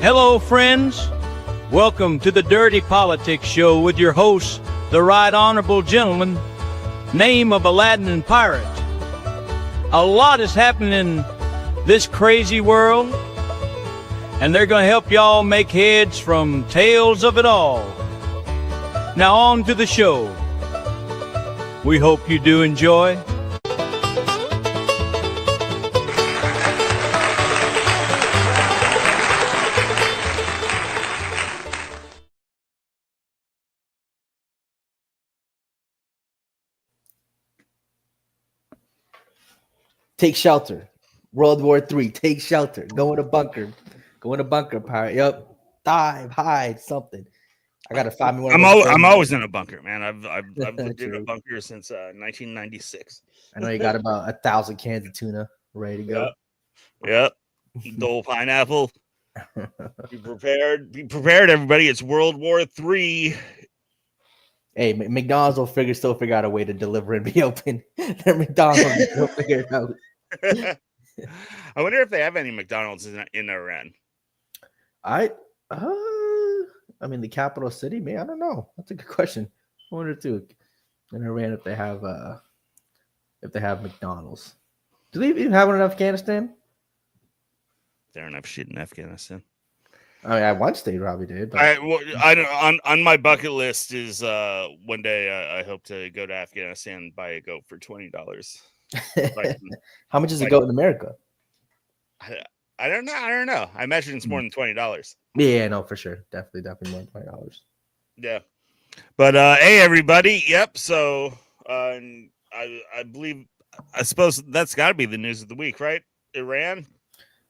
Hello, friends. Welcome to the Dirty Politics Show with your host, the Right Honorable Gentleman, name of Aladdin Pirate. A lot is happening in this crazy world, and they're going to help y'all make heads from tales of it all. Now on to the show. We hope you do enjoy. Take shelter. World War III. Take shelter. Go in a bunker. Go in a bunker, pirate. Yep. Dive, hide, something. I gotta find me one. I'm always in a bunker, man. I've lived in a bunker since 1996. I know you got about 1,000 cans of tuna ready to go. Yep. Dole pineapple. Be prepared. Be prepared, everybody. It's World War III. Hey, McDonald's will still figure out a way to deliver and be open. Their McDonald's will still figure it out. I wonder if they have any McDonald's in Iran. I mean the capital city, man. I don't know. That's a good question. I wonder too in Iran if they have McDonald's. Do they even have one in Afghanistan? There enough shit in Afghanistan. I mean, at one state probably did. But... on my bucket list is one day I hope to go to Afghanistan and buy a goat for $20. How much is a goat in America? I don't know. I imagine it's more than $20. Yeah, no, for sure. Definitely more than $20. Yeah. But hey, everybody. Yep. So I suppose that's got to be the news of the week, right? Iran,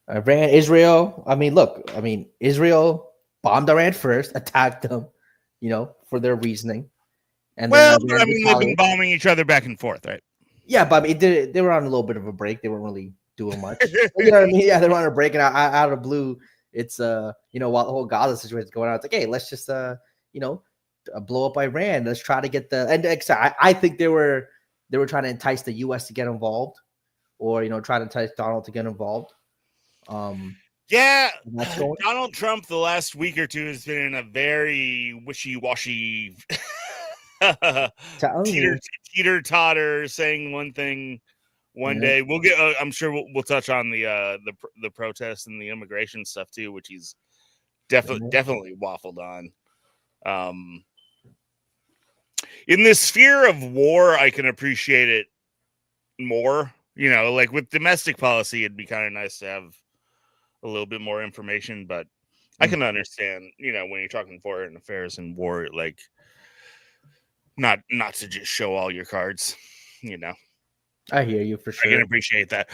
Israel. Israel bombed Iran first, attacked them, for their reasoning. And they've been bombing each other back and forth, right? Yeah, but they were on a little bit of a break. They weren't really doing much. You know what I mean? Yeah, they were on a break, and out of the blue, it's while the whole Gaza situation is going on, it's like, hey, let's just blow up Iran. Let's try to get I think they were trying to entice the U.S. to get involved, or try to entice Donald to get involved. Donald Trump the last week or two has been in a very wishy-washy teeter-totter, saying one thing one day. We'll get I'm sure we'll touch on the protests and the immigration stuff too, which he's definitely waffled on. In the sphere of war, I can appreciate it more. Like with domestic policy, it'd be kind of nice to have a little bit more information, but I can understand, when you're talking foreign affairs and war, like not to just show all your cards, I hear you for sure. I can appreciate that.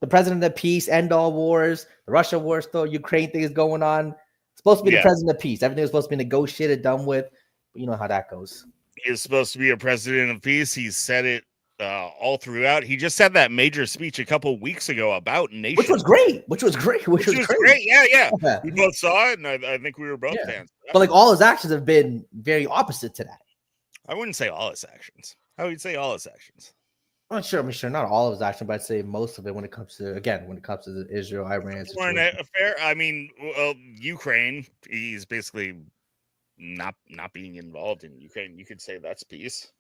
The president of peace, end all wars, the Russia war, still Ukraine thing is going on. It's supposed to be the president of peace. Everything is supposed to be negotiated, done with. But you know how that goes. He is supposed to be a president of peace. He's said it all throughout. He just had that major speech a couple weeks ago about nation, which was great. Which was great. Yeah. We both saw it, and I think we were both fans. But like all his actions have been very opposite to that. I wouldn't say all his actions. I would say all his actions. I'm sure not all of his actions, but I'd say most of it when it comes to the Israel, Iran situation. I mean, Ukraine, he's basically not being involved in Ukraine. You could say that's peace.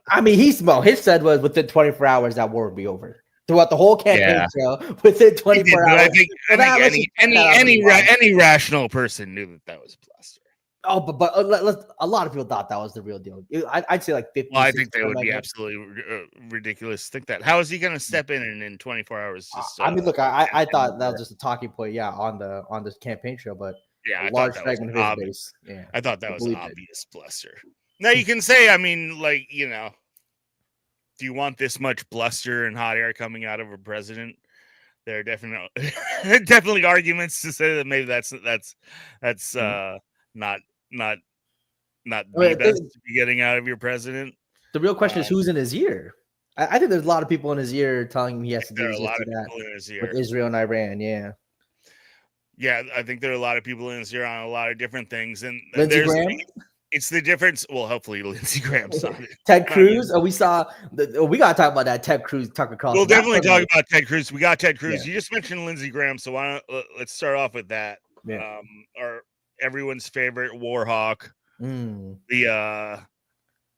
I mean, he said was within 24 hours that war would be over. Throughout the whole campaign trail, within 24 hours. I think any rational person knew that was bluster. Oh, but a lot of people thought that was the real deal. I'd say like 50. Well, I think they would be absolutely ridiculous to think that. How is he going to step in 24 hours? I mean, look, I thought that was just a talking point, on the campaign trail, but a large segment of his base. Yeah, I thought that was obvious bluster. Now you can say, I mean, like, do you want this much bluster and hot air coming out of a president? There are definitely arguments to say that maybe that's not the best to be getting out of your president. The real question is who's in his ear. I think there's a lot of people in his ear telling him he has to do this, that with Israel and Iran. Yeah, I think there are a lot of people in his ear on a lot of different things. And Lindsey Graham? It's the difference. Well, hopefully Lindsey Graham's on it. Ted Cruz. We saw. We gotta talk about that Ted Cruz Tucker Carlson. We'll definitely talk about Ted Cruz. We got Ted Cruz. Yeah. You just mentioned Lindsey Graham, so why don't let's start off with that. Yeah. Our everyone's favorite war hawk.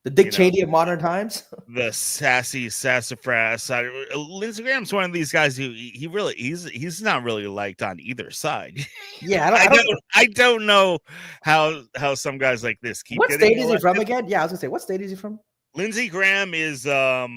The Dick Cheney of modern times. The sassy sassafras. Lindsey Graham's one of these guys who he's not really liked on either side. Yeah, I don't know how some guys like this keep. What state is he from again? Yeah, I was gonna say, what state is he from? Lindsey Graham is South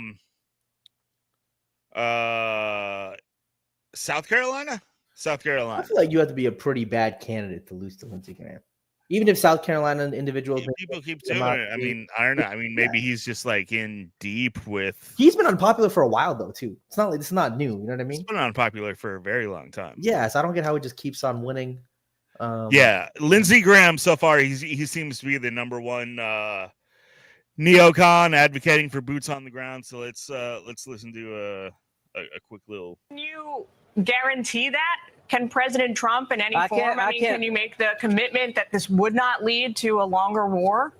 Carolina. South Carolina. I feel like you have to be a pretty bad candidate to lose to Lindsey Graham. Even if South Carolina individuals, people keep doing it. I mean, I don't know. I mean, maybe he's just like in deep with. He's been unpopular for a while though, too. It's not like it's not new. You know what I mean? He's been unpopular for a very long time. Yes, I don't get how he just keeps on winning. Yeah, Lindsey Graham so far he seems to be the number one neocon advocating for boots on the ground. So let's listen to a quick little. Can you guarantee that? Can President Trump in any form, can you make the commitment that this would not lead to a longer war?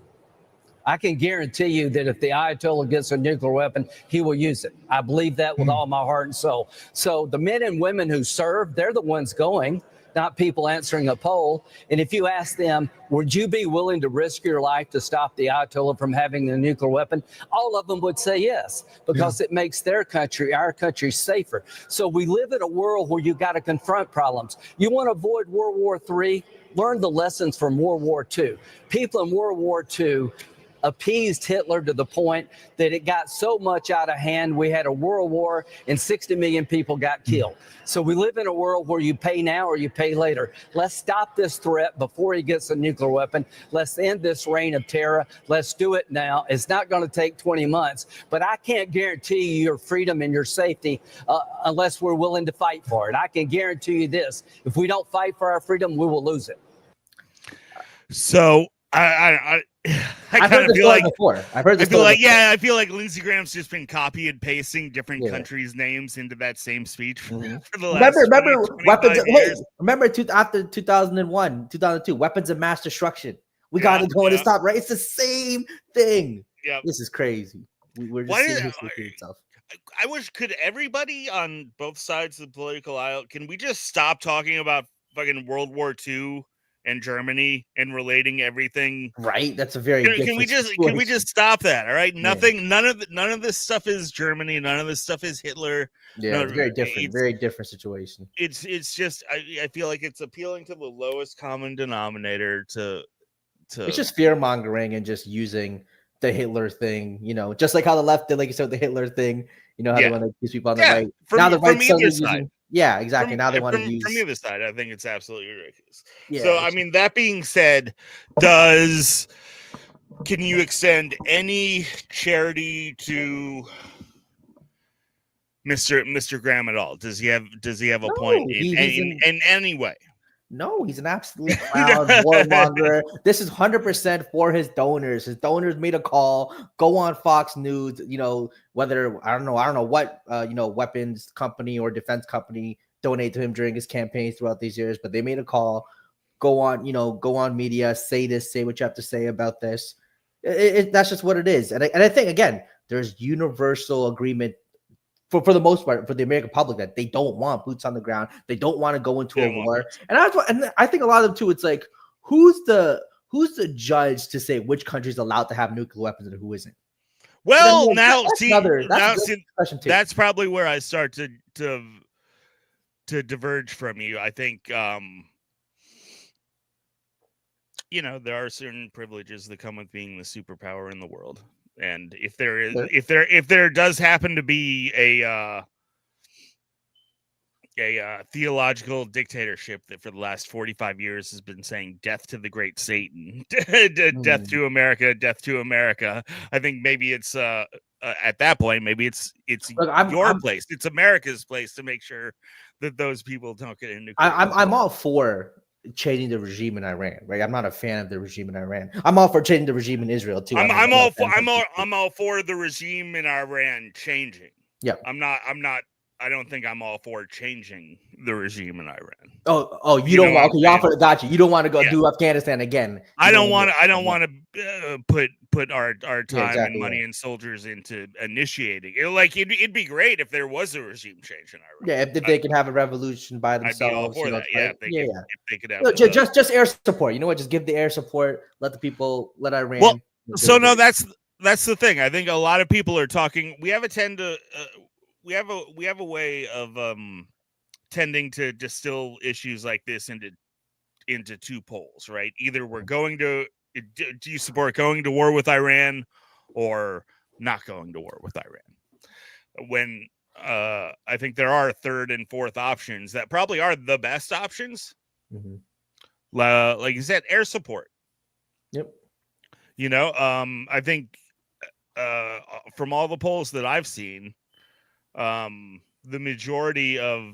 I can guarantee you that if the Ayatollah gets a nuclear weapon, he will use it. I believe that with all my heart and soul. So the men and women who serve, they're the ones going, not people answering a poll. And if you ask them, would you be willing to risk your life to stop the Ayatollah from having a nuclear weapon? All of them would say yes, because it makes their country, our country, safer. So we live in a world where you got to confront problems. You want to avoid World War III? Learn the lessons from World War II. People in World War II appeased Hitler to the point that it got so much out of hand. We had a world war and 60 million people got killed. So we live in a world where you pay now or you pay later. Let's stop this threat before he gets a nuclear weapon. Let's end this reign of terror. Let's do it now. It's not going to take 20 months, but I can't guarantee you your freedom and your safety unless we're willing to fight for it. I can guarantee you this. If we don't fight for our freedom, we will lose it. So I kind of feel like before. I feel like Lindsey Graham's just been copy and pasting different countries' names into that same speech for the last. Remember weapons. Wait, remember after 2001, 2002, weapons of mass destruction. We got to go and stop. Right, it's the same thing. Yeah, this is crazy. We're just seeing history itself. I wish could everybody on both sides of the political aisle. Can we just stop talking about fucking World War II? And Germany and relating everything, right? That's a very. Can we just stop that? All right, nothing. None of this stuff is Germany. None of this stuff is Hitler. Yeah, it's very different. Very different situation. It's just I feel like it's appealing to the lowest common denominator. It's just fear mongering and just using the Hitler thing. You know, just like how the left did, like you said, the Hitler thing. You know how they want to use people on the right. Now the right using. Yeah, exactly. Now they want to use. From the other side, I think it's absolutely ridiculous. Yeah, so, I mean, that being said, can you extend any charity to Mr. Graham at all? Does he have a point in any way? No, he's an absolute clown, warmonger. This is 100% for his donors. His donors made a call. Go on Fox News. You know, whether I don't know what weapons company or defense company donate to him during his campaigns throughout these years, but they made a call. Go on media, say this, say what you have to say about this. That's just what it is. And I think again, there's universal agreement. For the most part, for the American public, that they don't want boots on the ground. They don't want to go into a war. And I think a lot of them too. It's like, who's the judge to say which country is allowed to have nuclear weapons and who isn't? Well, that's probably where I start to diverge from you. I think there are certain privileges that come with being the superpower in the world. And if there does happen to be a theological dictatorship that for the last 45 years has been saying death to the great Satan, death to America, death to America, I think maybe it's at that point maybe it's your place, it's America's place to make sure that those people don't get into. I'm all for changing the regime in Iran, right? I'm not a fan of the regime in Iran. I'm all for changing the regime in Israel too. I'm all for the regime in Iran changing. Yeah, I'm not don't think I'm all for changing the regime in Iran. You don't want. Okay, y'all got you. You don't want to go do Afghanistan again. I don't want to put our time and money and soldiers into initiating. It'd be great if there was a regime change in Iran. Yeah, if they could have a revolution by themselves. I'd be all for that. Yeah, if they could have. No, just air support. You know what? Just give the air support. Let Iran. Well, so no, that's the thing. I think a lot of people are talking. We have a way of tending to distill issues like this into two poles, right? Either we're going to do you support going to war with Iran or not going to war with Iran? When I think there are third and fourth options that probably are the best options. Mm-hmm. Like you said, air support. Yep. I think from all the polls that I've seen, the majority of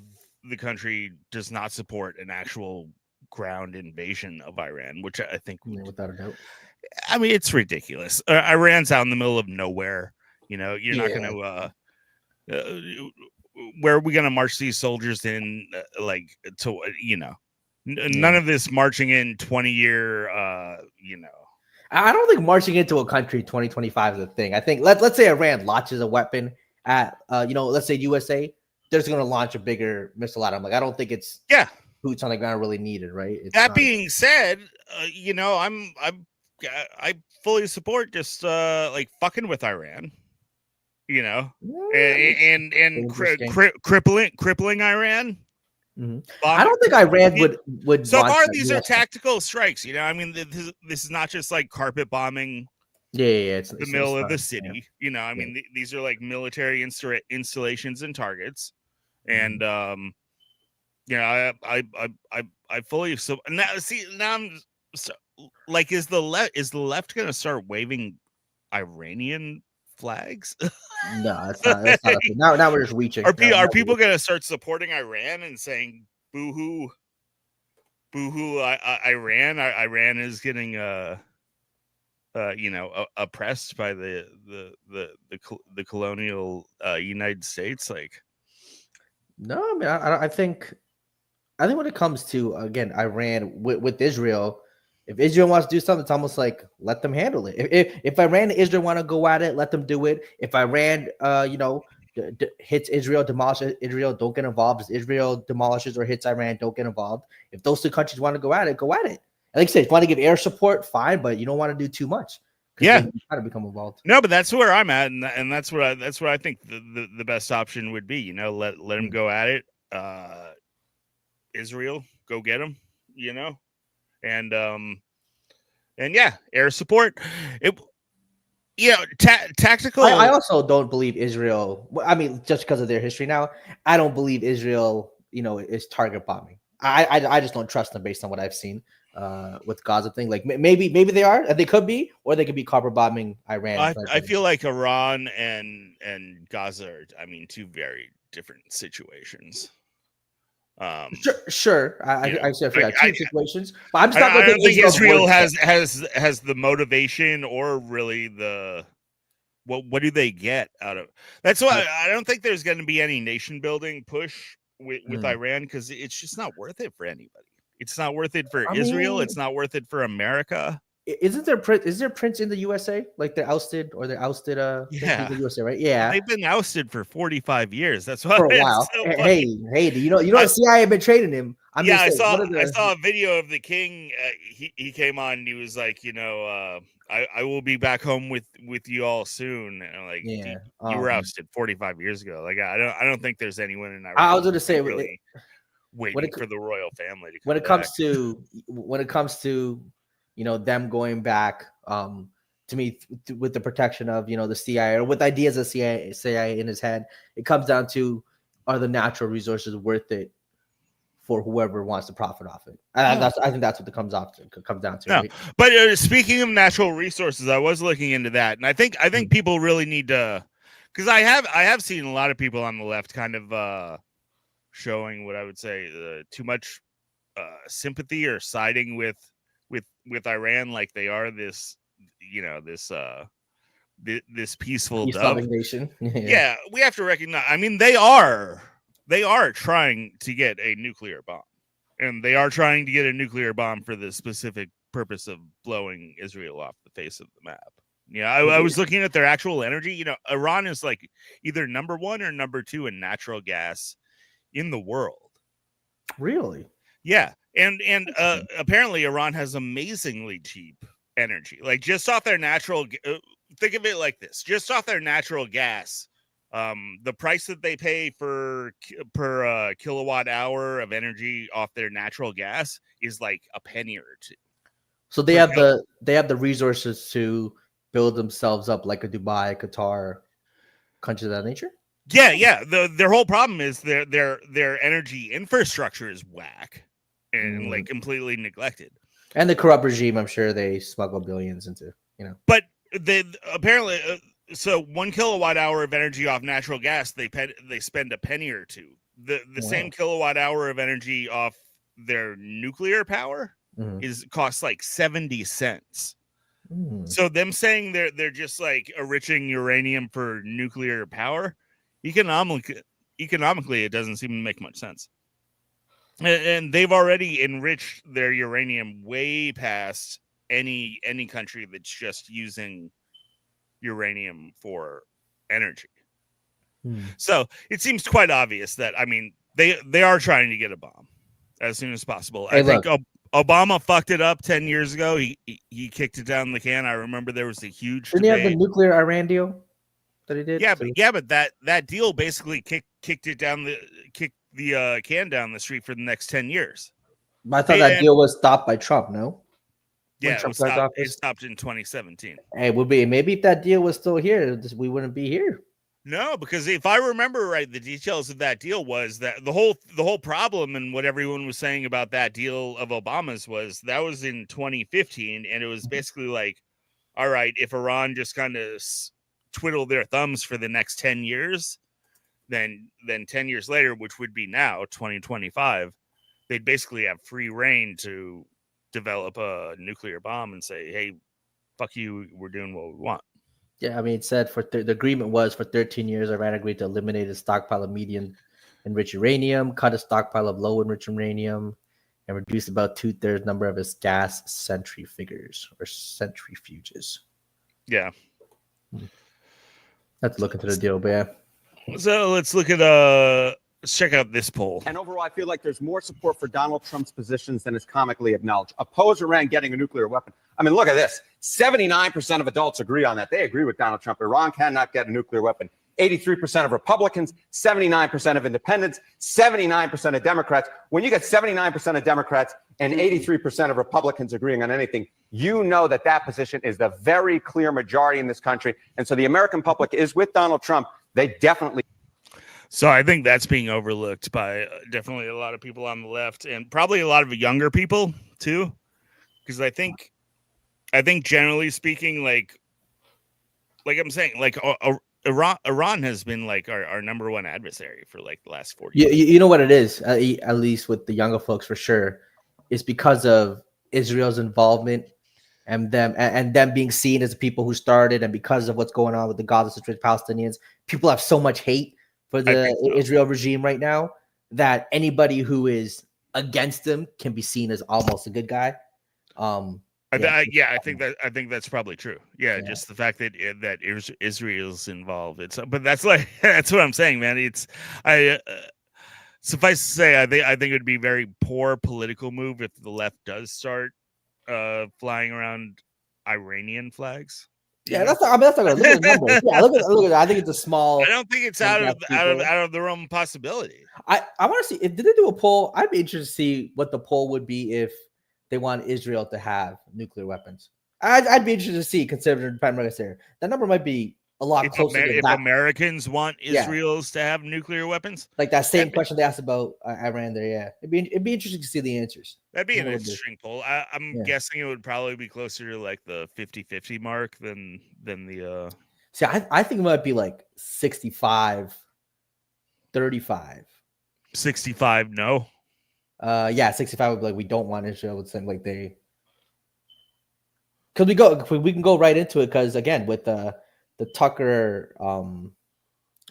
the country does not support an actual ground invasion of Iran, which I think without a doubt. I mean, it's ridiculous. Iran's out in the middle of nowhere. You're not going to. Where are we going to march these soldiers in? None of this marching in 20-year. I don't think marching into a country 2025 is a thing. I think let's say Iran launches a weapon at let's say USA, they're just going to launch a bigger missile at them. Like I don't think it's boots on the ground really needed, right? That being said, I fully support just fucking with Iran, and crippling Iran. Mm-hmm. I don't think Iran would. So far, these are tactical strikes. I mean, this is not just like carpet bombing. Yeah, it's the middle of the city. Yeah. I mean, these are like military installations and targets, and I fully now I'm like, is the left going to start waving Iranian flags? No, that's not now we're just reaching. Are people going to start supporting Iran and saying boo-hoo Iran? Iran is getting oppressed by the colonial United States. Like, no, I mean, I think when it comes to again Iran with Israel, if Israel wants to do something, it's almost like let them handle it. If Iran and Israel want to go at it, let them do it. If Iran, hits Israel, demolishes Israel, don't get involved. If Israel demolishes or hits Iran, don't get involved. If those two countries want to go at it, go at it. And like I said, if you want to give air support, fine, but you don't want to do too much. Yeah, try to become involved. No, but that's where I'm at, and that's what I think the best option would be. Let them go at it. Israel, go get them. And yeah, air support. Tactical. I also don't believe Israel. I mean, just because of their history now, I don't believe Israel, is target bombing. I just don't trust them based on what I've seen with Gaza thing. Like maybe they are, and they could be, or they could be carpet bombing Iran. I feel like Iran and Gaza are, two very different situations. Sure. I said for two situations, but I'm just not. I don't think Israel has the motivation or really the what do they get out of. That's why I don't think there's going to be any nation building push with Iran, because it's just not worth it for anybody. It's not worth it for Israel. It's not worth it for America. Is there prince in the USA? Like they're ousted. The USA, right? Yeah, they've been ousted for 45 years. That's why for a while. So hey, do you know the CIA have been trading him? I saw a video of the king. He came on and he was like, I will be back home with you all soon. And I'm like, you were ousted 45 years ago. Like I don't think there's anyone in Iran. I was going to say really waiting for the royal family to come when it comes to them going back, to me, with the protection of the CIA, or with ideas of CIA in his head, it comes down to, are the natural resources worth it for whoever wants to profit off it? I think that's what it comes down to. No. Right? But speaking of natural resources, I was looking into that, and I think people really need to, because I have seen a lot of people on the left kind of showing what I would say too much sympathy or siding with Iran, like they are this peaceful nation. Yeah, we have to recognize. I mean, they are they are trying to get a nuclear bomb, and they are trying to get a nuclear bomb for the specific purpose of blowing Israel off the face of the map. Yeah, I was looking at their actual energy. You know, Iran is like either number 1 or number 2 in natural gas in the world. Really? Yeah, and apparently Iran has amazingly cheap energy. Like just off their natural, think of it like this: just off their natural gas, the price that they pay per kilowatt hour of energy off their natural gas is like a penny or two. So they have the resources to build themselves up like a Dubai, Qatar, countries of that nature. Yeah. Their whole problem is their energy infrastructure is whack and like completely neglected. And the corrupt regime, I'm sure they smuggle billions into, you know. But they apparently, so 1 kilowatt hour of energy off natural gas, they spend a penny or two. The same kilowatt hour of energy off their nuclear power costs like 70 cents. So them saying they're just like enriching uranium for nuclear power, economically it doesn't seem to make much sense. And they've already enriched their uranium way past any country that's just using uranium for energy. So it seems quite obvious that, I mean, they are trying to get a bomb as soon as possible. I think Obama fucked it up 10 years ago. He kicked it down the can. I remember there was a huge Didn't debate. he have the nuclear Iran deal that he did? But that deal basically kicked the can down the street for the next 10 years. I thought that deal was stopped by Trump, no? Yeah, it stopped in 2017. Hey, maybe if that deal was still here, we wouldn't be here. No, because if I remember right, the details of that deal was that the whole problem and what everyone was saying about that deal of Obama's was that was in 2015, and it was basically like, all right, if Iran just kind of twiddle their thumbs for the next 10 years, then 10 years later, which would be now 2025, they'd basically have free reign to develop a nuclear bomb and say, hey, fuck you, we're doing what we want. Yeah, I mean, it said the agreement was for 13 years, Iran agreed to eliminate a stockpile of medium enriched uranium, cut a stockpile of low enriched uranium, and reduce about 2/3 number of its gas centrifuges. Yeah. Let's look into the deal, but yeah. So let's look at let's check out this poll. And overall, I feel like there's more support for Donald Trump's positions than is comically acknowledged. Oppose Iran getting a nuclear weapon. I mean, look at this. 79% of adults agree on that. They agree with Donald Trump. Iran cannot get a nuclear weapon. 83% of Republicans, 79% of independents, 79% of Democrats. When you get 79% of Democrats and 83% of Republicans agreeing on anything, you know that position is the very clear majority in this country. And so the American public is with Donald Trump. They definitely. So I think that's being overlooked by definitely a lot of people on the left and probably a lot of younger people too, because I think generally speaking, like I'm saying, like Iran has been like our number one adversary for like the last 40 years. You know what it is, at least with the younger folks for sure, it's because of Israel's involvement and them being seen as the people who started, and because of what's going on with the Gaza situation, Palestinians, people have so much hate for the Israel regime right now that anybody who is against them can be seen as almost a good guy. I think that's probably true. Yeah, just the fact that Israel's involved. But that's what I'm saying, man. Suffice to say, I think it would be a very poor political move if the left does start flying around Iranian flags. Yeah, that's not gonna look at the numbers. Yeah, look at. I think it's a small. I don't think it's out of the realm of possibility. I want to see if did they do a poll. I'd be interested to see what the poll would be if they want Israel to have nuclear weapons. I'd be interested to see, considering that number might be a lot closer. If Americans want Israel's to have nuclear weapons, like that same question they asked about Iran there, yeah, it'd be interesting to see the answers. That'd be an interesting poll. I'm guessing it would probably be closer to like the 50-50 mark than the. See, I think it might be like 65-35. 65, no. 65 would be like we don't want Israel. Would seem like they, because we can go right into it, because again with the Tucker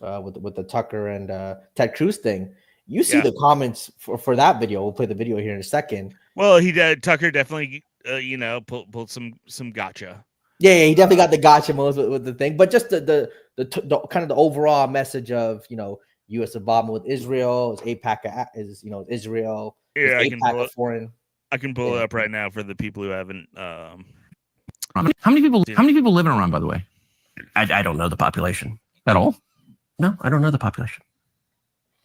with the Tucker and Ted Cruz thing, You see the comments for that video. We'll play the video here in a second. Well, he did. Tucker definitely, pulled some gotcha. Yeah, he definitely got the gotcha modes with the thing. But just the kind of the overall message of U.S. involvement with Israel is AIPAC is Israel. Yeah, I can pull it up right now for the people who haven't. How many people live in Iran, by the way? I don't know the population at all. No, I don't know the population.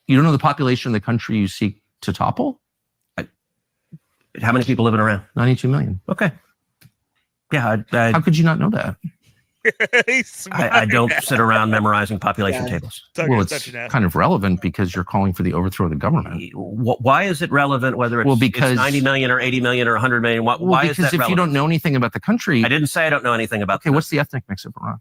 You don't know the population of the country you seek to topple? How many people live in Iran? 92 million. Okay. Yeah. How could you not know that? I don't sit around memorizing population tables. Well, it's kind of relevant because you're calling for the overthrow of the government. Why is it relevant whether it's, it's 90 million or 80 million or 100 million? Why is that relevant? Because if you don't know anything about the country... I didn't say I don't know anything about what's the ethnic mix of Iran?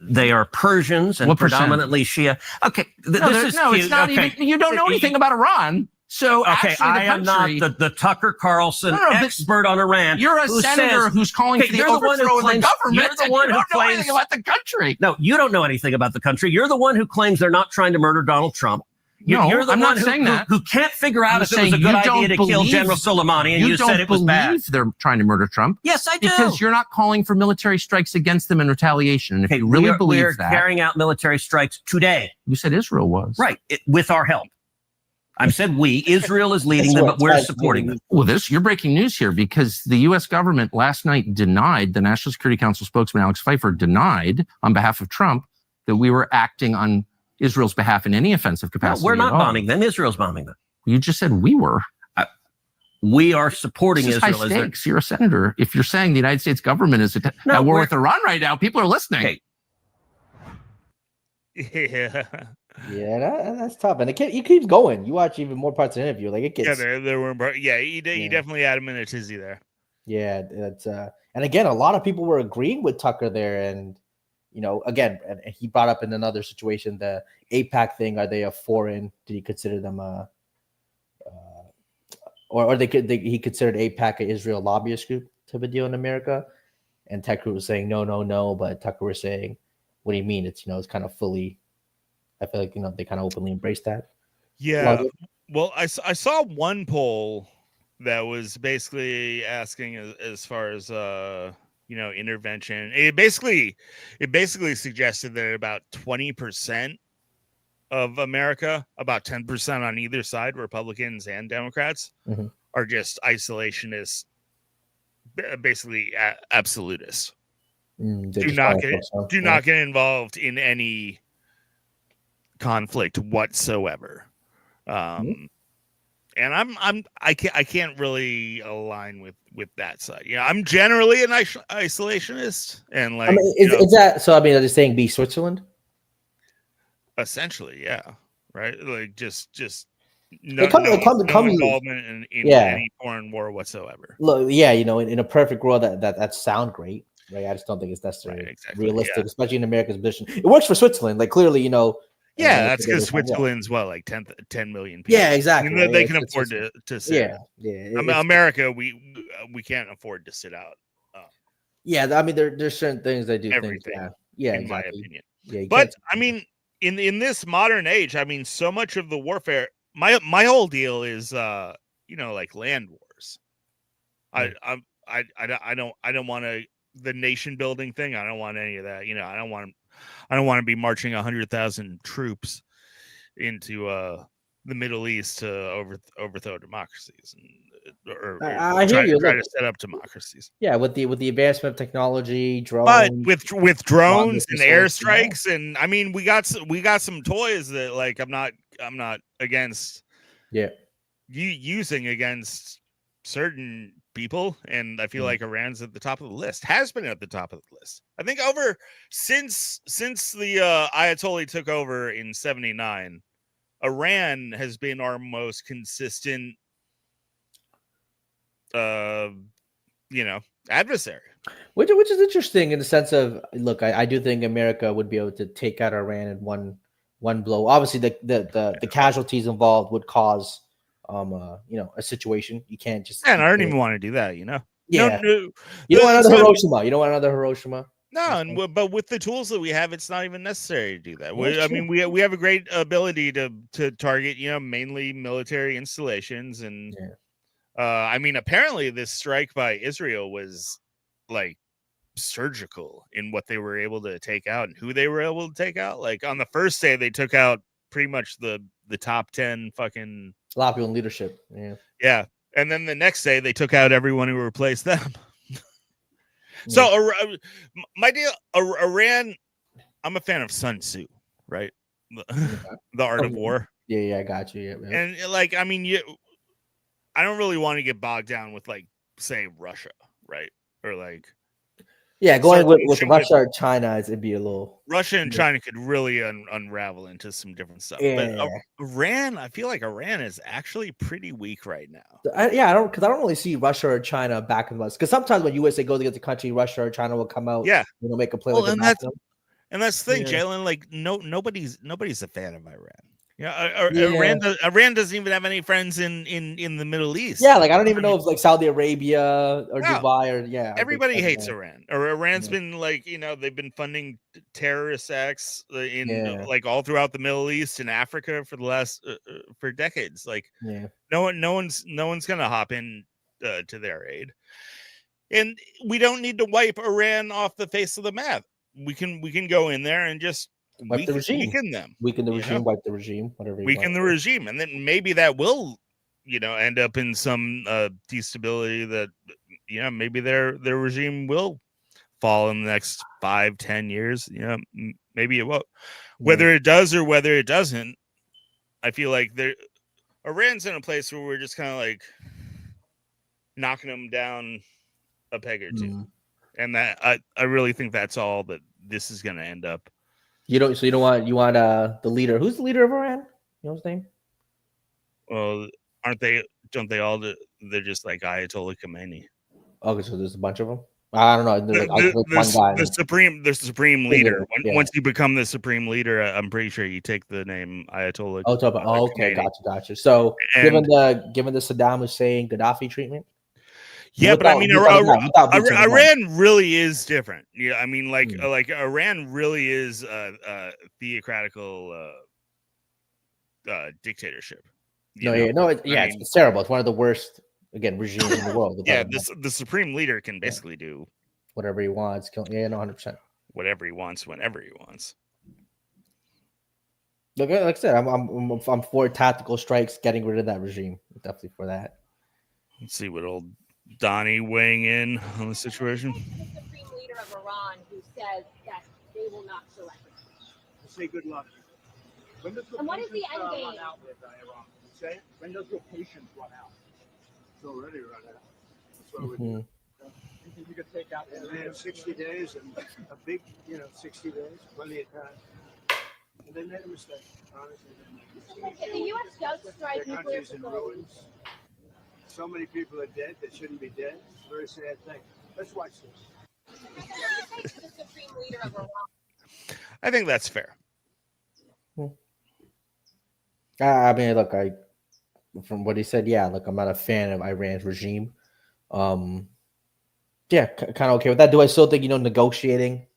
They are Persians and predominantly Shia. Okay, it's not even... You don't know anything about Iran. So I am not the Tucker Carlson expert on Iran. You're a senator who's calling for the overthrow of the government. You're the one who claims anything about the country. No, you don't know anything about the country. You're the one who claims they're not trying to murder Donald Trump. You're the one who can't figure out if it was a good idea to kill General Soleimani, and you said it was bad. They're trying to murder Trump. Yes, I do. Because you're not calling for military strikes against them in retaliation. And if you really believe that, we're carrying out military strikes today. You said Israel was right with our help. I said Israel is leading them, but we're supporting them. Well, you're breaking news here because the U.S. government last night denied, the National Security Council spokesman Alex Pfeiffer denied on behalf of Trump that we were acting on Israel's behalf in any offensive capacity. No, we're not bombing them. Israel's bombing them. You just said we were. We are supporting Israel. High stakes. You're a senator. If you're saying the United States government is at war with Iran right now, people are listening. Yeah. Yeah, that's tough, and he keeps going. You watch even more parts of the interview, like it gets. Yeah, there were. Yeah, he definitely had him in a tizzy there. Yeah, that's and again, a lot of people were agreeing with Tucker there, and again, and he brought up in another situation the AIPAC thing. Are they a foreign? Did he consider them he considered AIPAC an Israel lobbyist group type of deal in America? And Tucker was saying no, but Tucker was saying, what do you mean? It's it's kind of fully. I feel like they kind of openly embrace that. Yeah. Well, I saw one poll that was basically asking as far as intervention. It basically suggested that about 20% of America, about 10% on either side, Republicans and Democrats, are just isolationists, basically absolutists. Do not get involved in any conflict whatsoever, and I can't really align with that side. I'm generally an isolationist, and is that so? I mean, are they saying be Switzerland? Essentially, yeah, right. Like just no involvement in any foreign war whatsoever. Look, yeah, in a perfect world that sound great, right? I just don't think it's necessarily realistic, especially in America's position. It works for Switzerland, like clearly, Yeah, that's because Switzerland's like 10 million people. Yeah, exactly. They can afford to sit. Yeah. America, we can't afford to sit out. Yeah, I mean, there's certain things I do everything, think. Yeah, in exactly. my opinion. Yeah, but I mean, in this modern age, I mean, so much of the warfare. My whole deal is, like land wars. I don't want the nation building thing. I don't want any of that. I don't want to be marching 100,000 troops into the Middle East to overthrow democracies or I hear you. Try to set up democracies. Yeah, with the advancement of technology, drones, but with drones and airstrikes, and I mean, we got some toys that like I'm not against. Yeah, using against certain people, and I feel like Iran's at the top of the list. Has been at the top of the list. I think since the Ayatollah took over in '79, Iran has been our most consistent adversary. Which is interesting in the sense of, look, I do think America would be able to take out Iran in one blow. Obviously, the casualties involved would cause a situation. You can't just. And I don't even want to do that. Yeah. You don't want another Hiroshima. You don't want another Hiroshima. No, but with the tools that we have, it's not even necessary to do that. We have a great ability to target, mainly military installations, and apparently this strike by Israel was like surgical in what they were able to take out and who they were able to take out. Like on the first day, they took out pretty much the top 10 fucking a lot of people in leadership. Yeah, and then the next day they took out everyone who replaced them. So my deal, Iran. I'm a fan of Sun Tzu, right? The Art of War. Yeah, I got you. Yeah. And I don't really want to get bogged down with like, say, Russia, right? Or like, going with Russia or China, it'd be a little. Russia and China could really unravel into some different stuff. Yeah. But Iran, I feel like Iran is actually pretty weak right now. I don't really see Russia or China backing us, because sometimes when USA goes against a country, Russia or China will come out. Make a play. Well, and that's the thing, Jalen. Like, nobody's a fan of Iran. Iran doesn't even have any friends in the Middle East. Yeah, like I don't even know if like Saudi Arabia or Dubai or everybody hates Iran. Or Iran's been like, they've been funding terrorist acts in like all throughout the Middle East and Africa for the last for decades. Like no one's gonna hop in to their aid, and we don't need to wipe Iran off the face of the map. We can go in there and just wipe the regime. Weaken them. Weaken the regime, wipe the regime, whatever. Weaken the regime. And then maybe that will, end up in some destability that, maybe their regime will fall in the next 5-10 years. Maybe it won't. Whether it does or whether it doesn't, I feel like Iran's in a place where we're just kind of like knocking them down a peg or two. And that I really think that's all that this is going to end up. You want the leader? Who's the leader of Iran? You know his name? Well, don't they all? They're just like Ayatollah Khomeini. Okay, so there's a bunch of them. I don't know. The supreme leader. Once you become the supreme leader, I'm pretty sure you take the name Ayatollah. Okay, gotcha. So given the Saddam Hussein Gaddafi treatment. Yeah, but Iran really is different. Yeah, I mean, like Iran really is a theocratical dictatorship. It's terrible. It's one of the worst regimes in the world. The supreme leader can basically do whatever he wants. 100%. Whatever he wants, whenever he wants. Like I said, I'm for tactical strikes, getting rid of that regime. Definitely for that. Let's see what old Donnie weighing in on the situation. The supreme leader of Iran who says that they will not surrender. Say good luck. And what is the end game? Run out with Iran? Say it. When does your patience run out? It's already run out. That's what we do. You think you could take out in 60 days and a big, 60 days, plenty of time. And they made a mistake. Honestly, they made a mistake. If the U.S. does strike nuclear facilities. So many people are dead that shouldn't be dead. It's a very sad thing. Let's watch this. The supreme leader of Iran. I think that's fair. I mean, look, from what he said, I'm not a fan of Iran's regime. Kind of okay with that. Do I still think negotiating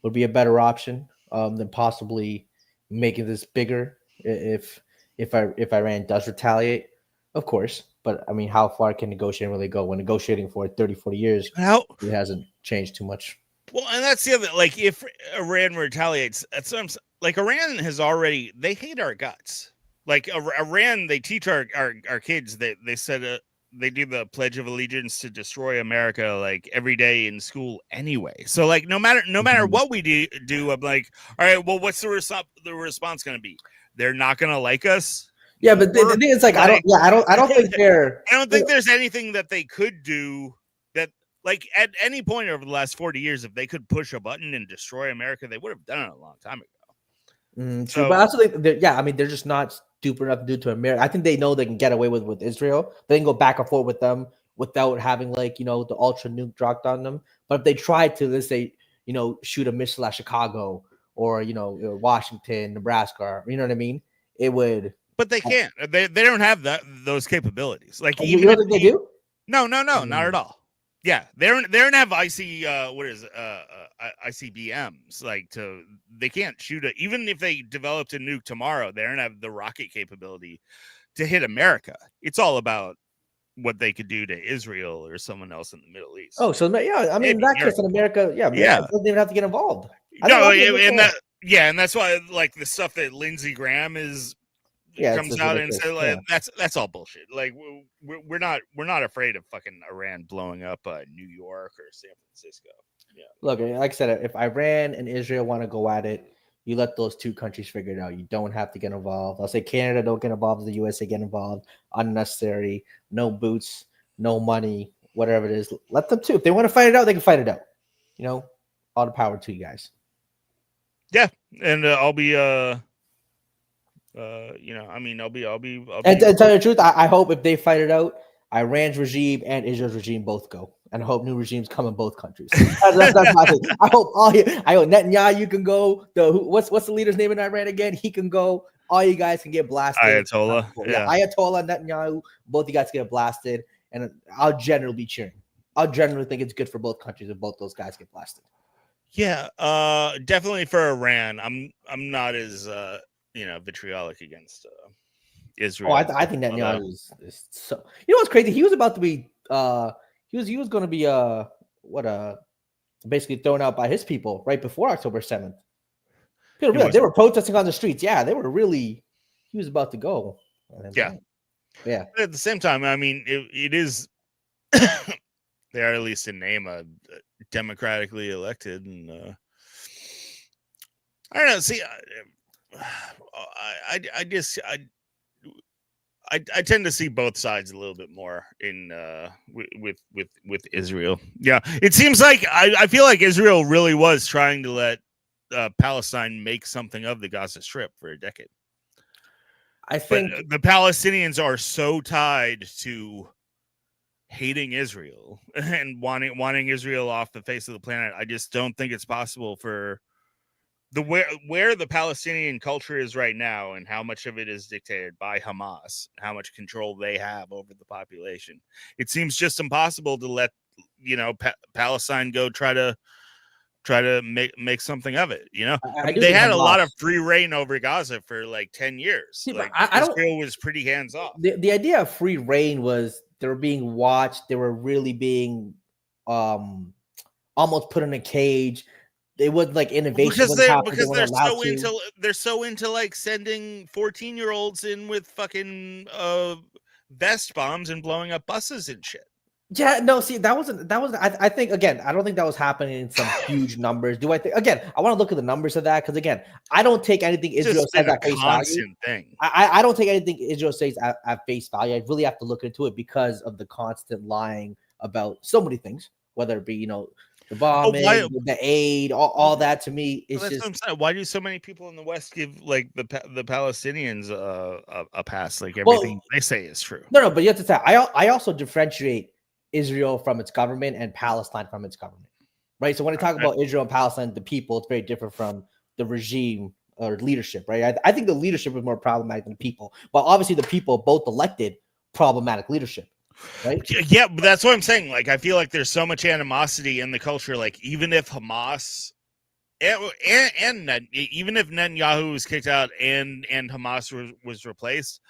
would be a better option than possibly making this bigger if Iran does retaliate? Of course. But I mean, how far can negotiating really go? When negotiating for 30, 40 years, it hasn't changed too much. Well, and that's the other, like, if Iran retaliates, that's what I'm saying. Like, Iran they hate our guts. Like, Iran, they teach our kids, they said they do the Pledge of Allegiance to destroy America, like, every day in school anyway. So, like, no matter what we do, I'm like, all right, well, what's the response going to be? They're not going to like us. Yeah, but the thing is, like, I don't think they're. I don't think there's anything that they could do that, like, at any point over the last 40 years, if they could push a button and destroy America, they would have done it a long time ago. True, but I also think, they're just not stupid enough to do it to America. I think they know they can get away with Israel. They can go back and forth with them without having, like, the ultra nuke dropped on them. But if they try to, let's say, shoot a missile at Chicago or Washington, Nebraska, you know what I mean, it would. But they can't. They don't have those capabilities. Like, you don't think they do? No, not at all. Yeah, they don't have ICBMs. Like they can't shoot it. Even if they developed a nuke tomorrow, they don't have the rocket capability to hit America. It's all about what they could do to Israel or someone else in the Middle East. Oh, so yeah, I mean, that case in America, yeah, doesn't even have to get involved. And that's why like the stuff that Lindsey Graham comes out and says like, that's all bullshit. Like we're not afraid of fucking Iran blowing up New York or San Francisco. Yeah. Look, like I said, if Iran and Israel want to go at it, you let those two countries figure it out. You don't have to get involved. I'll say Canada don't get involved. The USA get involved. Unnecessary. No boots. No money. Whatever it is, let them too. If they want to fight it out, they can fight it out. You know, all the power to you guys. Yeah, and I'll be I'll be. And to tell you the truth, I hope if they fight it out, Iran's regime and Israel's regime both go, and I hope new regimes come in both countries. That's my thing. I hope Netanyahu, you can go. What's the leader's name in Iran again? He can go. All you guys can get blasted. Ayatollah, Ayatollah, Netanyahu, both you guys get blasted, and I'll generally be cheering. I'll generally think it's good for both countries if both those guys get blasted. Yeah, definitely for Iran. I'm not as vitriolic against Israel. Oh, I think Netanyahu is so. You know what's crazy? He was about to be he was going to be basically thrown out by his people right before October 7th. They were protesting on the streets. Yeah, they were really. He was about to go. Yeah. But at the same time, I mean, it is. They are, at least in name, democratically elected, and I don't know. See, I tend to see both sides a little bit more in with Israel. Yeah, it seems like I feel like Israel really was trying to let Palestine make something of the Gaza Strip for a decade. I think the Palestinians are so tied to hating Israel and wanting Israel off the face of the planet. I just don't think it's possible for where the Palestinian culture is right now and how much of it is dictated by Hamas, how much control they have over the population. It seems just impossible to let Palestine go try to make something of it. They had a lot of free reign over Gaza for like 10 years. Israel was pretty hands off. The idea of free reign was they were being watched. They were really being almost put in a cage. They would like innovation because they're so into like sending 14-year-olds in with fucking vest bombs and blowing up buses and shit. Yeah, no, see, that wasn't. I think again, I don't think that was happening in some huge numbers. Do I think again? I want to look at the numbers of that because again, I don't take anything Israel says at face value. I don't take anything Israel says at face value. I really have to look into it because of the constant lying about so many things, whether it be the bombing, the aid, all that. To me, it's just. What I'm saying. Why do so many people in the West give like the Palestinians a pass? Like everything they say is true. No, but you have to say I also differentiate Israel from its government and Palestine from its government, right? So when I talk about Israel and Palestine, the people, it's very different from the regime or leadership, right? I think the leadership is more problematic than the people, but obviously the people both elected problematic leadership, right? Yeah, but that's what I'm saying. Like, I feel like there's so much animosity in the culture. Like, even if Hamas and even if Netanyahu was kicked out and Hamas was replaced,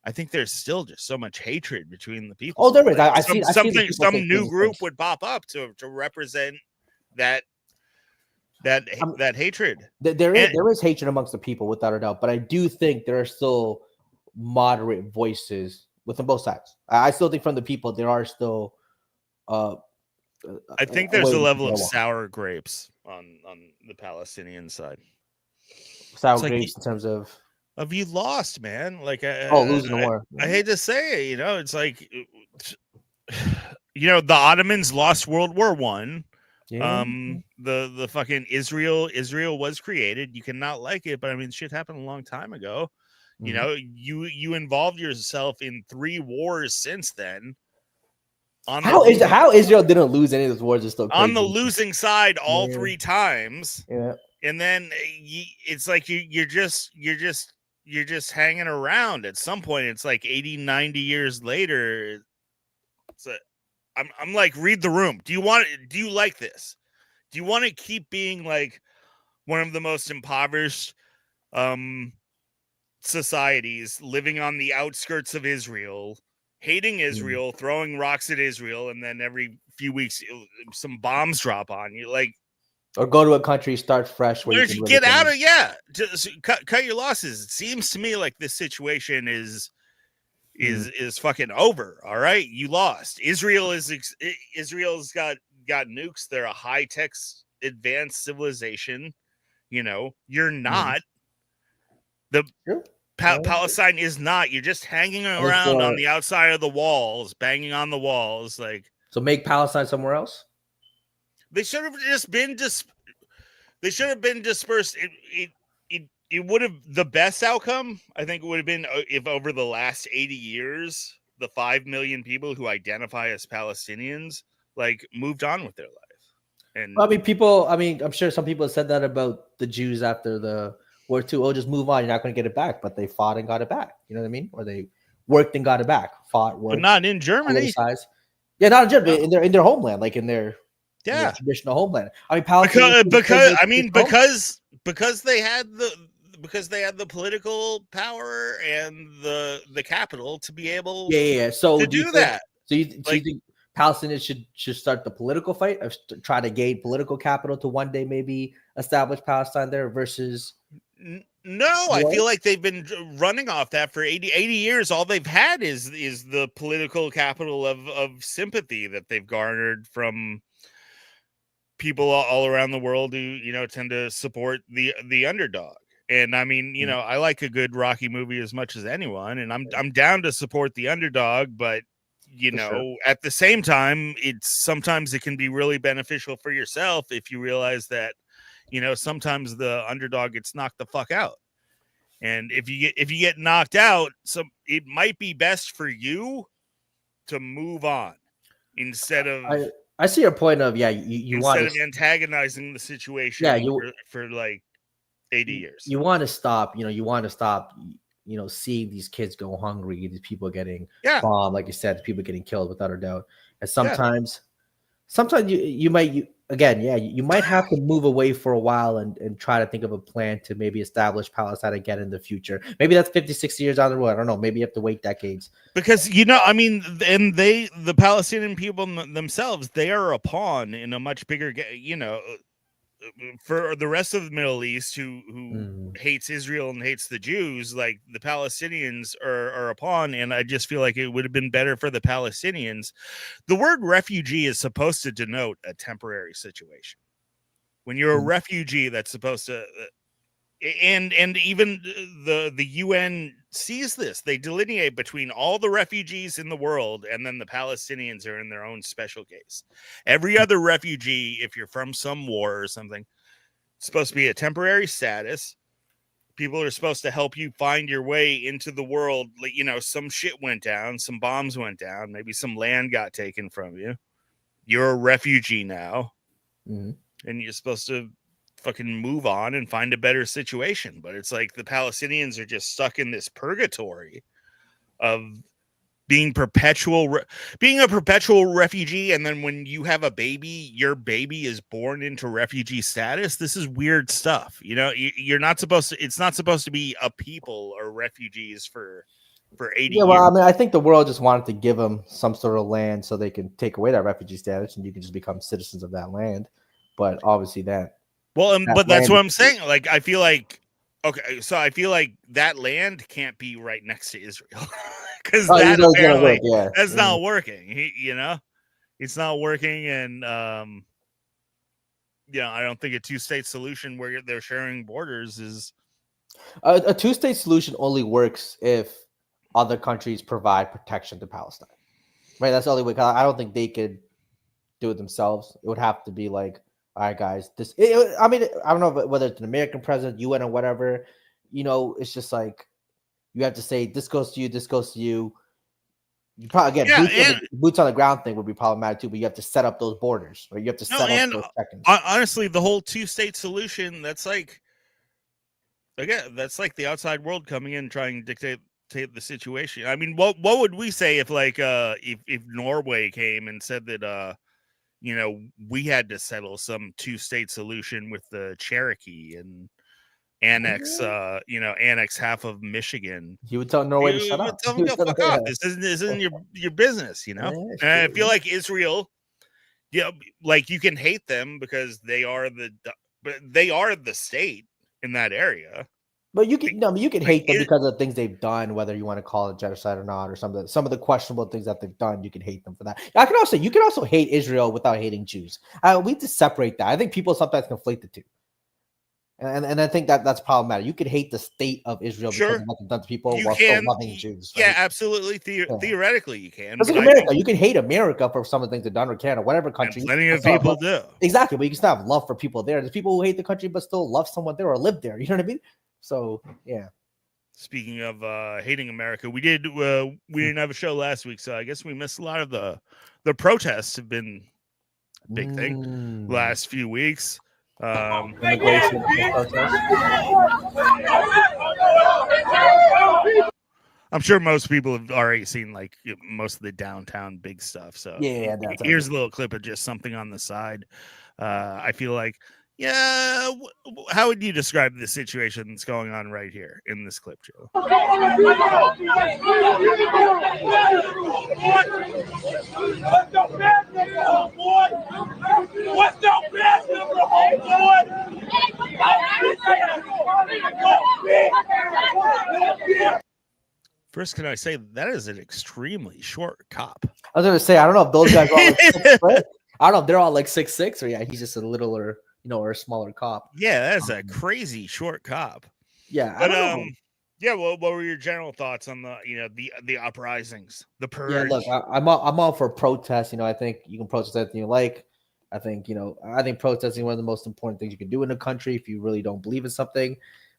I think there's still just so much hatred between the people. Oh, there is. Like, some new group would pop up to represent that hatred. There is hatred amongst the people without a doubt, but I do think there are still moderate voices within both sides. I still think from the people there are still. I think there's a level of sour grapes on the Palestinian side. Sour grapes in terms of. Have you lost, man? Like, losing the war. I hate to say it, it's like, the Ottomans lost World War I. Yeah. The fucking Israel was created. You cannot like it, but I mean, shit happened a long time ago. Mm-hmm. You involved yourself in 3 wars since then. How Israel didn't lose any of those wars is still crazy. On the losing side all 3 times. Yeah. And then it's like you're just hanging around. At some point, it's like 80, 90 years later. I'm like, read the room. Do you like this? Do you want to keep being like one of the most impoverished societies, living on the outskirts of Israel, hating Israel, throwing rocks at Israel, and then every few weeks some bombs drop on you? Like, or go to a country, start fresh, where you can get out of just cut your losses. It seems to me like this situation is fucking over. All right, you lost. Israel's got nukes. They're a high tech advanced civilization. You're not. The Palestine is not. You're just hanging around on the outside of the walls, banging on the walls. Like, so make Palestine somewhere else. They should have just been They should have been dispersed. It would have, the best outcome, I think, would have been if over the last 80 years, the 5 million people who identify as Palestinians like moved on with their life. And I'm sure some people have said that about the Jews after the War II. Oh, just move on. You're not going to get it back. But they fought and got it back. You know what I mean? Or they worked and got it back. Worked, but not in Germany. Yeah, not in Germany. In their homeland, like in their traditional homeland. I mean, Palestine because they had the political power and the capital to be able to do that. So you think Palestinians should start the political fight or try to gain political capital to one day maybe establish Palestine there versus? No, I feel like they've been running off that for 80 years. All they've had is the political capital of sympathy that they've garnered from people all around the world who tend to support the underdog. And I mean, I like a good Rocky movie as much as anyone, and I'm down to support the underdog, but at the same time, sometimes it can be really beneficial for yourself if you realize that sometimes the underdog gets knocked the fuck out. And if you get knocked out, it might be best for you to move on instead of I see your point of you want instead of antagonizing the situation for like 80 years. You want to stop, seeing these kids go hungry, these people getting bombed, like you said, people getting killed without a doubt. And sometimes you might have to move away for a while and try to think of a plan to maybe establish Palestine again in the future. Maybe that's 50, 60 years down the road. I don't know. Maybe you have to wait decades. Because, and the Palestinian people themselves, they are a pawn in a much bigger, for the rest of the Middle East who hates Israel and hates the Jews, like the Palestinians are a pawn. And I just feel like it would have been better for the Palestinians. The word refugee is supposed to denote a temporary situation. When you're a refugee, that's supposed to, and even the UN sees this. They delineate between all the refugees in the world, and then the Palestinians are in their own special case. Every other refugee, if you're from some war or something, it's supposed to be a temporary status. People are supposed to help you find your way into the world. Like, some shit went down, some bombs went down, maybe some land got taken from you. You're a refugee now, and you're supposed to fucking move on and find a better situation. But it's like the Palestinians are just stuck in this purgatory of being a perpetual refugee. And then when you have a baby, your baby is born into refugee status. This is weird stuff. You're not supposed to, it's not supposed to be a people or refugees for 80 years. I mean, I think the world just wanted to give them some sort of land so they can take away that refugee status and you can just become citizens of that land. But obviously but that's what I'm saying. Like, I feel like, I feel like that land can't be right next to Israel because that apparently that's not working. It's not working. And, I don't think a 2-state solution where they're sharing borders is a 2-state solution only works if other countries provide protection to Palestine, right? That's the only way. I don't think they could do it themselves. It would have to be like, all right, guys, I don't know whether it's an American president, UN, or whatever, it's just like you have to say this goes to you, this goes to you. You probably again, boots on the ground thing would be problematic too, but you have to set up those borders, right? You have to set up those check-ins. Honestly, the whole 2-state solution, that's like the outside world coming in trying to dictate the situation. I mean, what would we say if like if Norway came and said that we had to settle some 2-state solution with the Cherokee and annex annex half of Michigan? He would tell Norway to shut up. Tell them, go fuck off. This isn't your business, And I feel like Israel, like you can hate them because they are the state in that area. But you can hate them because of the things they've done, whether you want to call it genocide or not, or some of the questionable things that they've done. You can hate them for that. You can also hate Israel without hating Jews. We need to separate that. I think people sometimes conflate the two, and I think that's problematic. You could hate the state of Israel because of what they've done to people while still loving Jews. Right? Yeah, absolutely. Theoretically, you can. But America, you can hate America for some of the things they've done, or Canada, whatever country. And plenty of people do. Exactly, but you can still have love for people there. There's people who hate the country but still love someone there or live there. You know what I mean? So yeah. Speaking of hating America, we didn't have a show last week, so I guess we missed a lot of the protests. Have been a big thing last few weeks. Immigration protests. I'm sure most people have already seen like most of the downtown big stuff. So yeah, here's a little clip of just something on the side. I feel like. Yeah, how would you describe the situation that's going on right here in this clip, Joe? First, can I say that is an extremely short cop? I was going to say, I don't know if those guys are all like 6'6". I don't know if they're all like 6'6", or yeah, he's just a littler. Or a smaller cop. Yeah, that's a crazy short cop. Yeah, but yeah. Well, what were your general thoughts on the uprisings, the purge? Yeah, look, I'm all for protests. I think you can protest anything you like. I think protesting is one of the most important things you can do in a country if you really don't believe in something.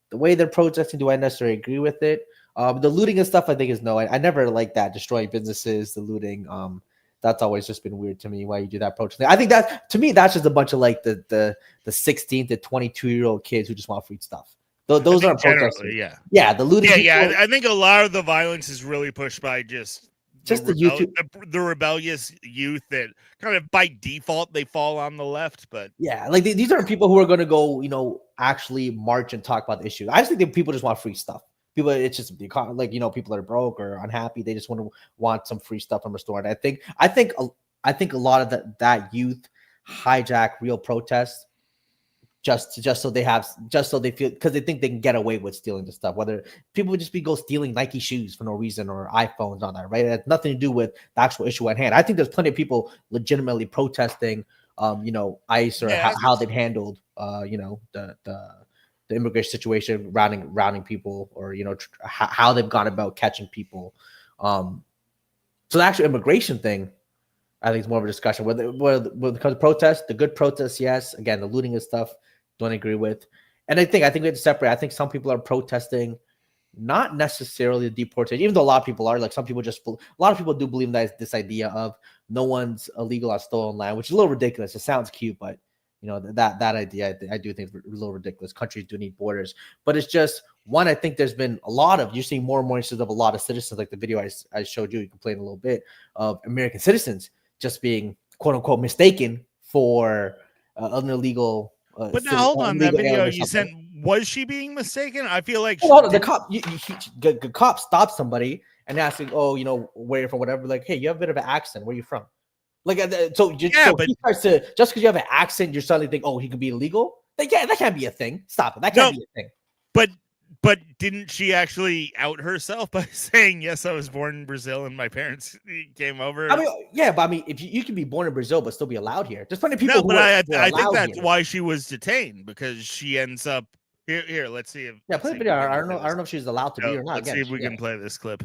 The way they're protesting, do I necessarily agree with it? The looting and stuff, I think is no. I never like that, destroying businesses, the looting. That's always just been weird to me. Why you do that protest? I think that to me, that's just a bunch of like the 16 to 22-year-old kids who just want free stuff. Those aren't protesting. Yeah, the looting. Yeah. I think a lot of the violence is really pushed by just the youth, the rebellious youth that kind of by default they fall on the left. But yeah, like these aren't people who are going to go, actually march and talk about the issue. I just think that people just want free stuff. People, it's just like people are broke or unhappy. They just want some free stuff from a store. And I think a lot of that youth hijack real protests just so they feel, because they think they can get away with stealing the stuff. Whether people would just go stealing Nike shoes for no reason or iPhones on that, right? It has nothing to do with the actual issue at hand. I think there's plenty of people legitimately protesting, ICE or how they've handled, the immigration situation, rounding people, or how they've gone about catching people. So the actual immigration thing, I think, is more of a discussion. When it comes to protests, the good protests, yes. Again, the looting and stuff, don't agree with. And I think we have to separate. I think some people are protesting not necessarily the deportation, even though a lot of people are. Like a lot of people do believe that this idea of no one's illegal on stolen land, which is a little ridiculous. It sounds cute, but that idea, I do think is a little ridiculous. Countries do need borders, but it's just one. I think there's been you're seeing more and more instances of a lot of citizens, like the video I showed you complained a little bit of American citizens just being quote unquote mistaken for an illegal. But now hold on, that video you sent, was she being mistaken? I feel like the cop, the cop stopped somebody and asking, where you're from, whatever. Like, hey, you have a bit of an accent. Where are you from? Like, but he starts to, just because you have an accent, you suddenly think, he could be illegal. Like, yeah, that can't be a thing. Stop it. That can't be a thing. But didn't she actually out herself by saying, yes, I was born in Brazil and my parents came over? I mean, if you can be born in Brazil but still be allowed here. There's plenty of people I think that's why she was detained, because she ends up here. Let's see if play the video. I don't know if she's allowed to be or not. Let's see if we can play this clip.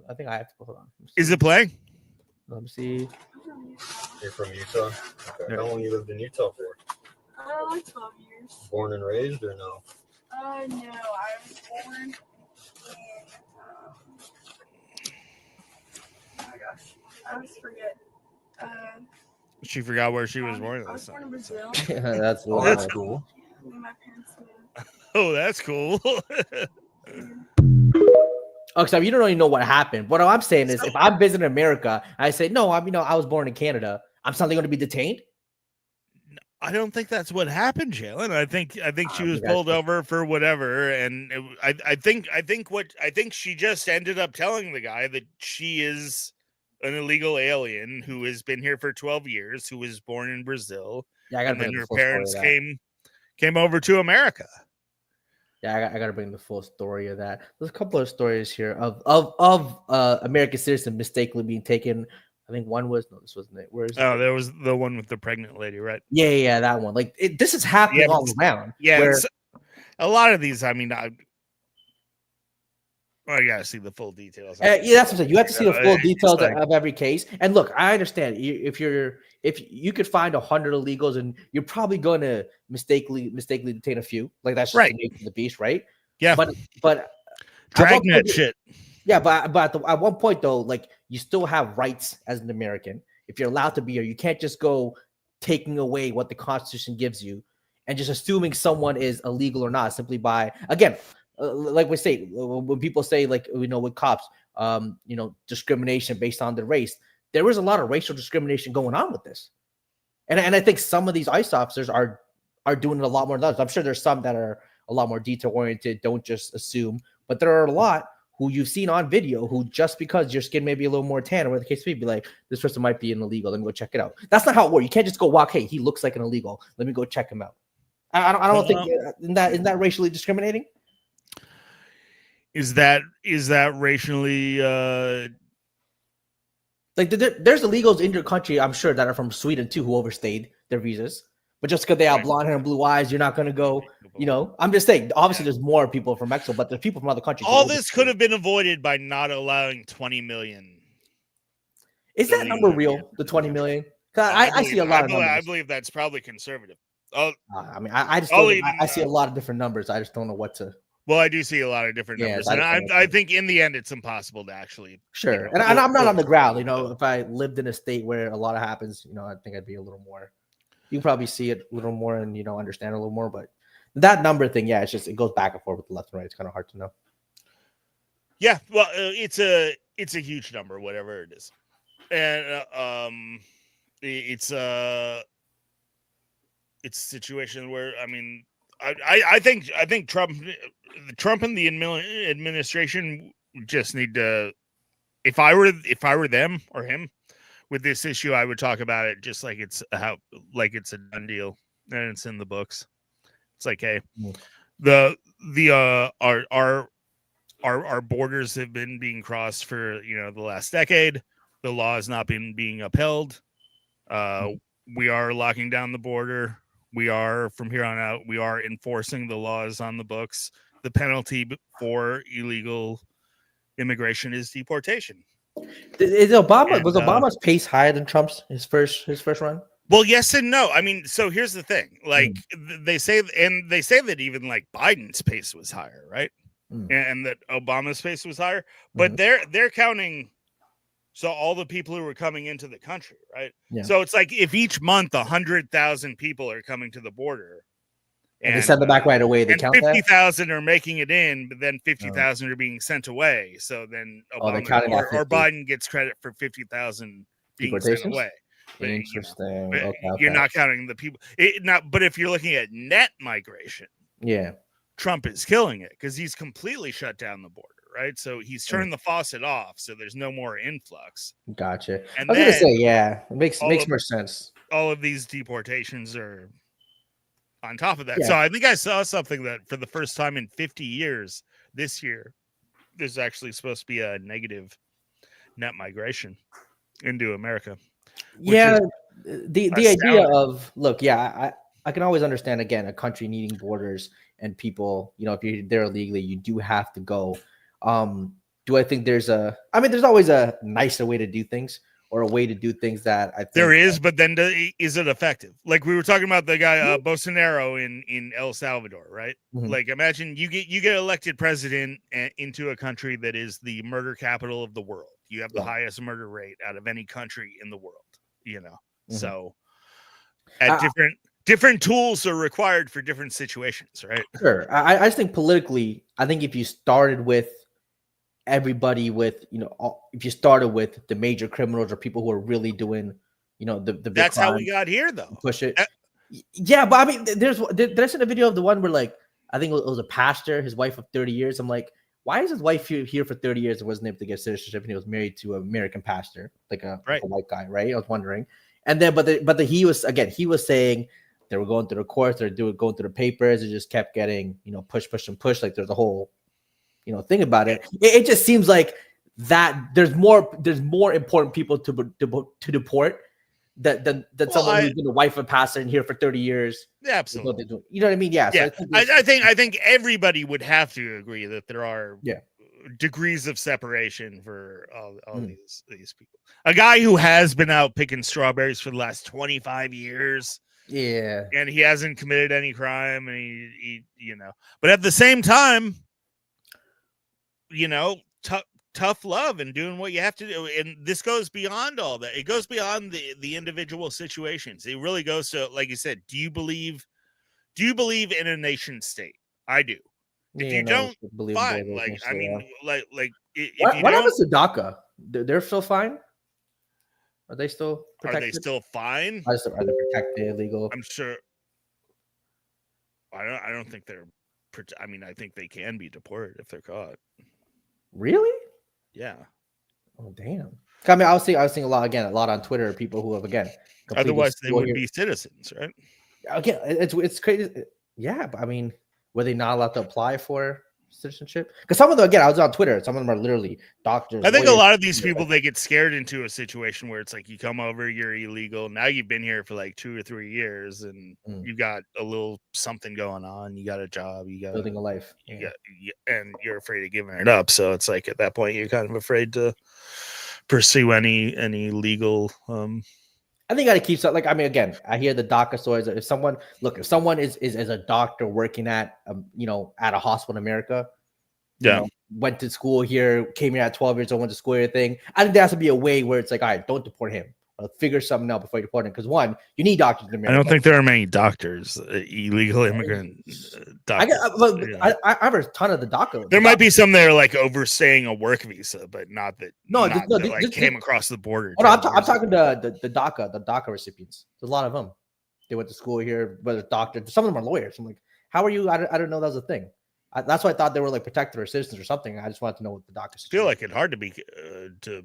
I think I have to. Hold on. Is it playing? Let me see. You're from Utah? Okay. How long you lived in Utah for? Like 12 years. Born and raised or no? No, I was born in, oh my gosh, I always forget. She forgot where she was born. I was born in Brazil. That's cool. My parents moved. Oh, that's cool. Oh, so you don't really know what happened. What I'm saying is, if I'm visiting America, I say no, I was born in Canada. I'm suddenly going to be detained. I don't think that's what happened, Jalen. I think she was pulled over for whatever, and I think she just ended up telling the guy that she is an illegal alien who has been here for 12 years, who was born in Brazil, and then her parents came over to America. Yeah, I gotta bring the full story of that. There's a couple of stories here of American citizen mistakenly being taken. I think one was this wasn't it. Where is it? There was the one with the pregnant lady, right? Yeah, that one. Like this is happening all around. Yeah, a lot of these. I mean, I gotta see the full details. Yeah, that's what I'm saying. You have to see the full details of every case. And look, I understand if you could find 100 illegals, and you're probably going to mistakenly detain a few. Like that's just the nature of the beast, right? Yeah. But dragnet shit. Yeah, but at one point though, like you still have rights as an American. If you're allowed to be here, you can't just go taking away what the Constitution gives you and just assuming someone is illegal or not simply by like we say, when people say, like, with cops, discrimination based on the race, there is a lot of racial discrimination going on with this. And I think some of these ICE officers are doing it a lot more than others. I'm sure there's some that are a lot more detail oriented, don't just assume, but there are a lot who you've seen on video who just because your skin may be a little more tan or whatever the case may be, like, this person might be an illegal. Let me go check it out. That's not how it works. You can't just go walk, hey, he looks like an illegal. Let me go check him out. I don't think isn't that racially discriminating? Is that racially like there's illegals in your country, I'm sure, that are from Sweden too, who overstayed their visas, but just because they have blonde hair and blue eyes, you're not going to go, I'm just saying, obviously there's more people from Mexico, but there's people from other countries. All this could have been avoided by not allowing 20 million. Is that number real? The 20 million? I see a lot of numbers. I believe that's probably conservative. I see a lot of different numbers. I just don't know what to. Well, I do see a lot of different numbers, and I think in the end it's impossible to actually. Sure, and I'm not on the ground. If I lived in a state where a lot of happens, I think I'd be a little more. You probably see it a little more and understand a little more, but that number thing, it goes back and forth with the left and right. It's kind of hard to know. Yeah, well, it's a huge number, whatever it is, and it's a situation where I think Trump and the administration just need to. If I were them or him with this issue, I would talk about it just like it's a done deal and it's in the books. It's like, hey, our borders have been being crossed for the last decade. The law has not been being upheld. We are locking down the border. We are, from here on out, we are enforcing the laws on the books. The penalty for illegal immigration is deportation. Was Obama's pace higher than Trump's his first run? Well, yes and no. So here's the thing. Like they say that even like Biden's pace was higher, right? And that Obama's pace was higher, but they're counting. So all the people who are coming into the country, right? Yeah. So it's like if each month 100,000 people are coming to the border, and they send them back right away, they count 50,000 are making it in, but then 50,000 are being sent away. So then Obama or Biden gets credit for 50,000 being sent away. Interesting. You're not counting the people. But if you're looking at net migration, Trump is killing it because he's completely shut down the border. Right, so he's turned the faucet off, so there's no more influx. Gotcha. And I was gonna say, it makes more sense. All of these deportations are on top of that. Yeah. So I think I saw something that for the first time in 50 years this year, there's actually supposed to be a negative net migration into America. Yeah, the idea of I can always understand, again, a country needing borders and people, if you're there illegally, you do have to go. Do I think there's always a nicer way to do things, or a way to do things that I think there is, but then is it effective? Like we were talking about the guy Bolsonaro in El Salvador, right? Like imagine you get elected president into a country that is the murder capital of the world. You have the highest murder rate out of any country in the world, So at different tools are required for different situations, right? Sure. I just think politically, I think if you started with everybody with, if you started with the major criminals or people who are really doing, the big That's how we crime, got here, though. push it. Yeah, but I mean, there's a video of the one where, like, I think it was a pastor, his wife of 30 years. I'm like, why is his wife here for 30 years and wasn't able to get citizenship? And he was married to an American pastor, like a white guy, right? I was wondering. And then, but he was saying they were going through the courts, they're going through the papers. It just kept getting, push. Like there's a whole, thing about it. It just seems like that there's more important people to deport than someone who's been a wife of a pastor and here for 30 years. Yeah, absolutely. You know what I mean? Yeah. Yeah. So I think everybody would have to agree that there are degrees of separation for all these people. A guy who has been out picking strawberries for the last 25 years. Yeah. And he hasn't committed any crime, and he but at the same time, tough love and doing what you have to do. And this goes beyond all that. It goes beyond the individual situations. It really goes to, like you said, do you believe in a nation state? I do. If you don't, fine. Like, I mean, like if what you don't, happens to DACA? They're still fine? Are they still protected? Are they still fine? Are they protected, legal? I'm sure. I don't think they're. I mean, I think they can be deported if they're caught. Really? Yeah. Oh, damn. I mean, I was seeing a lot on Twitter, people who have, again, otherwise they wouldn't be citizens, right? Again, it's crazy. Yeah, but I mean, were they not allowed to apply for citizenship? Because some of them, again, I was on Twitter. Some of them are literally doctors. I think a lot of these people, they get scared into a situation where it's like, you come over, you're illegal. Now you've been here for like 2 or 3 years, and you got a little something going on. You got a job. You got building a life. And you're afraid of giving it up. So it's like, at that point, you're kind of afraid to pursue any legal. I think I got to keep something. Like, I mean, again, I hear the DACA stories. If someone is a doctor working at at a hospital in America, went to school here, came here at 12 years old, went to school here thing. I think there has to be a way where it's like, all right, don't deport him. Figure something out before you deport him. Because one, you need doctors in America. I don't think there are many doctors, illegal immigrant doctors. I have a ton of the DACA. There might be some that are like overstaying a work visa, but not that. That came across the border. Oh, no, I'm talking to the DACA recipients. There's a lot of them. They went to school here, whether doctors. Some of them are lawyers. I'm like, how are you? I don't know that was a thing. That's why I thought they were like protected or citizens or something. I just wanted to know what the DACA. I feel like it's hard to be to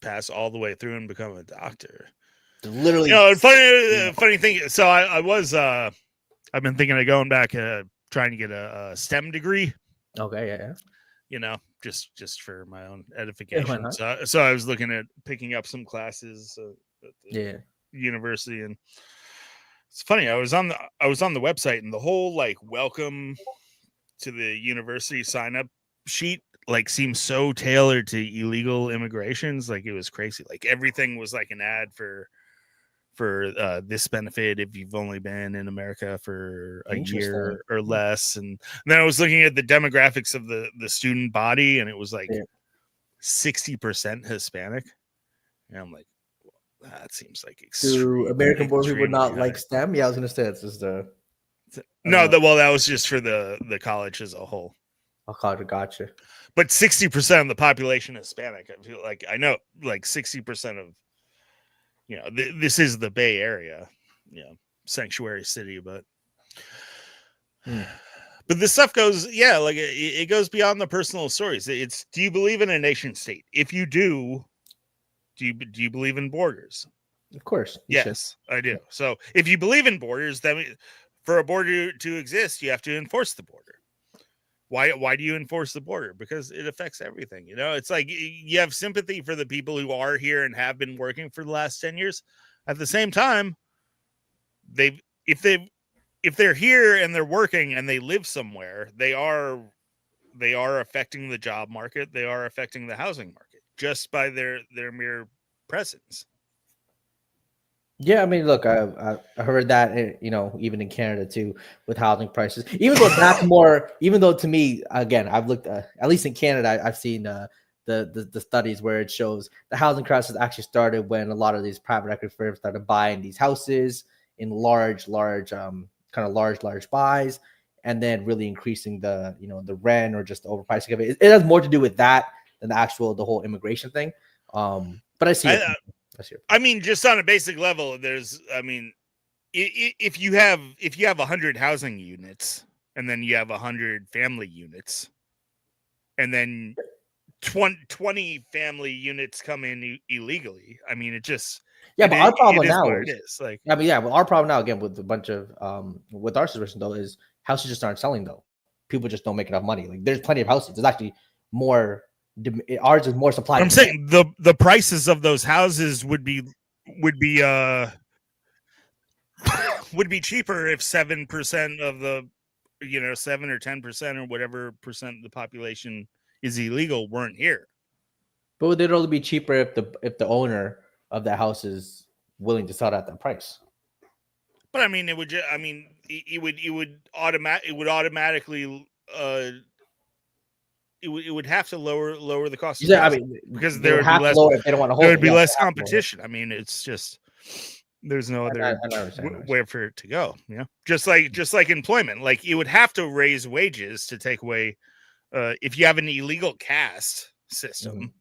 pass all the way through and become a doctor. Literally, funny thing. So I've been thinking of going back, trying to get a STEM degree. Okay, yeah. Just for my own edification. So I was looking at picking up some classes at the university, and it's funny. I was on the website, and the whole like welcome to the university sign up sheet like seems so tailored to illegal immigrations. Like, it was crazy. Like, everything was like an ad for this benefit if you've only been in America for a year or less. And then I was looking at the demographics of the student body, and it was like 60% Hispanic. And I'm like, well, that seems like extreme. Do American born people not like STEM? Yeah, I was gonna say it's just that was just for the college as a whole. Gotcha. But 60% of the population is Hispanic. I feel like I know like 60% of, this is the Bay Area, sanctuary city, but this stuff goes, like it goes beyond the personal stories. It's, do you believe in a nation state? If you do you believe in borders? Of course. Yes, I do. So if you believe in borders, then for a border to exist, you have to enforce the border. Why do you enforce the border? Because it affects everything. It's like you have sympathy for the people who are here and have been working for the last 10 years. At the same time, if they're here and they're working and they live somewhere, they are affecting the job market. They are affecting the housing market just by their mere presence. Yeah, I mean, look, I heard that, even in Canada too, with housing prices. Even though that's more, even though to me, again, I've looked at least in Canada, I've seen the studies where it shows the housing crisis actually started when a lot of these private equity firms started buying these houses in large buys, and then really increasing the the rent or just the overpricing of it. It has more to do with that the whole immigration thing. But I see. I mean, just on a basic level, if you have 100 housing units and then you have 100 family units, and then 20 family units come in illegally, I mean, it just but our problem now is like, well, our problem now again with a bunch of with our situation though is houses just aren't selling though. People just don't make enough money. Like there's plenty of houses. There's actually more. Ours is more supply. I'm saying the prices of those houses would be cheaper if 7% of the 7 or 10% or whatever percent of the population is illegal weren't here. But would it only be cheaper if the owner of the house is willing to sell it at that price? But I mean, it would automatically it would have to lower the cost. Yeah, I mean, because there would be less. If they don't want to hold there would be less competition. I mean, it's just there's no other way for it to go. Just like employment, like you would have to raise wages to take away if you have an illegal caste system,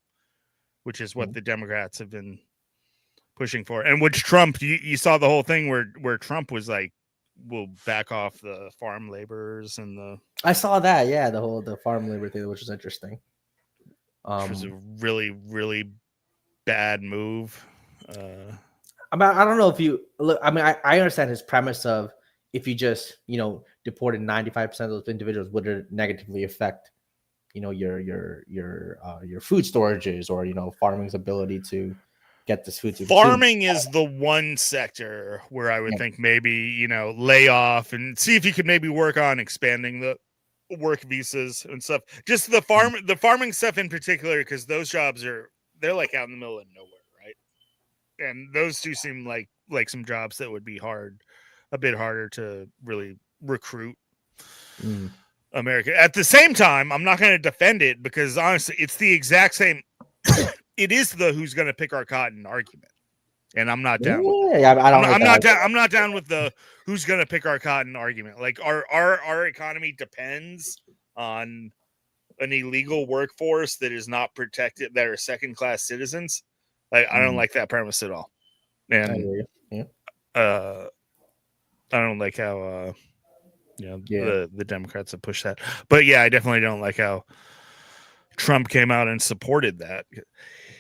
which is what the Democrats have been pushing for, and which Trump, you saw the whole thing where Trump was like, we'll back off the farm laborers and the. I saw that, the farm labor thing, which was interesting. Which was a really, really bad move. I don't know if you look. I mean, I understand his premise of if you just deported 95% of those individuals, would it negatively affect your food storages or farming's ability to get this food to farming is the one sector where I would think maybe lay off and see if you could maybe work on expanding the work visas and stuff. Just the farming stuff in particular, because those jobs they're like out in the middle of nowhere, right? And those two seem like some jobs that would be a bit harder to really recruit America. At the same time, I'm not going to defend it because honestly, it's the exact same. It is the who's going to pick our cotton argument, and I'm not down. I'm not down with the who's going to pick our cotton argument. Like our economy depends on an illegal workforce that is not protected, that are second-class citizens. I don't like that premise at all, and I don't like how the Democrats have pushed that. But yeah, I definitely don't like how Trump came out and supported that.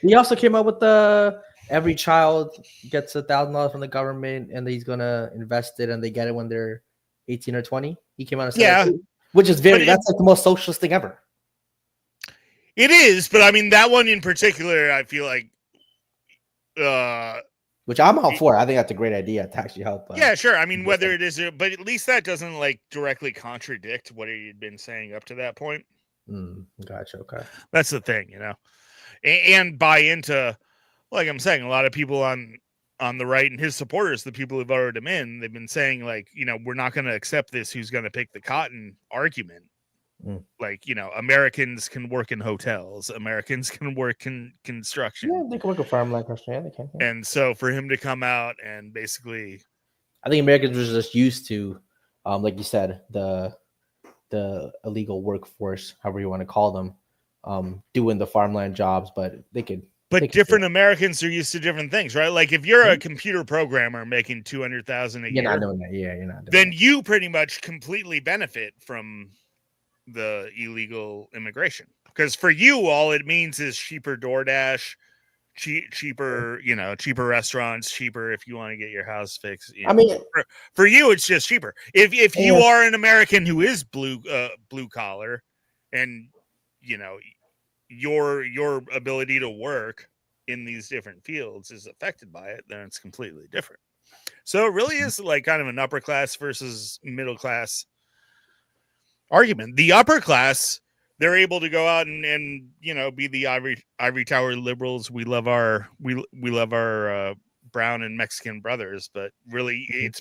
He also came up with every child gets $1,000 from the government, and he's gonna invest it, and they get it when they're 18 or 20. He came out and said that, which is that's like the most socialist thing ever. It is, but I mean that one in particular, I feel like, which I'm all for. I think that's a great idea to actually help. Yeah, sure. I mean, whether it is, but at least that doesn't directly contradict what he'd been saying up to that point. Gotcha. Okay, that's the thing, and buy into, like I'm saying, a lot of people on the right and his supporters, the people who voted him in, they've been saying we're not going to accept this who's going to pick the cotton argument. Americans can work in hotels, Americans can work in construction. Yeah, they can work in farmland construction. Yeah, they can. Yeah. And so for him to come out and basically, I think Americans were just used to, like you said, the illegal workforce, however you want to call them, doing the farmland jobs, but they could. But different Americans are used to different things, right? Like if you're a computer programmer making $200,000 a year, not doing that. Yeah, you're not. Then you pretty much completely benefit from the illegal immigration, because for you, all it means is cheaper DoorDash, cheaper restaurants, cheaper if you want to get your house fixed. I mean, for you, it's just cheaper. If you are an American who is blue collar, and your ability to work in these different fields is affected by it, then it's completely different. So it really is like kind of an upper class versus middle class argument. The upper class, they're able to go out and be the ivory tower liberals. We love our brown and Mexican brothers, but really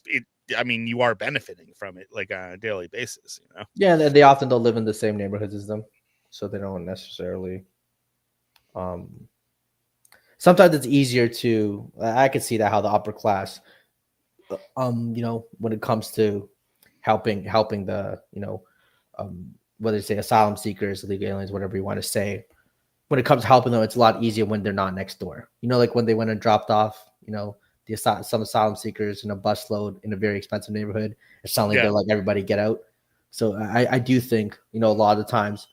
I mean, you are benefiting from it like on a daily basis, Yeah, they often don't live in the same neighborhoods as them, so they don't necessarily. Sometimes it's easier to. I could see that how the upper class, when it comes to helping the whether you say asylum seekers, illegal aliens, whatever you want to say, when it comes to helping them, it's a lot easier when they're not next door. Like when they went and dropped off, some asylum seekers in a busload in a very expensive neighborhood. It's suddenly they're like, everybody get out. So I do think, a lot of the times,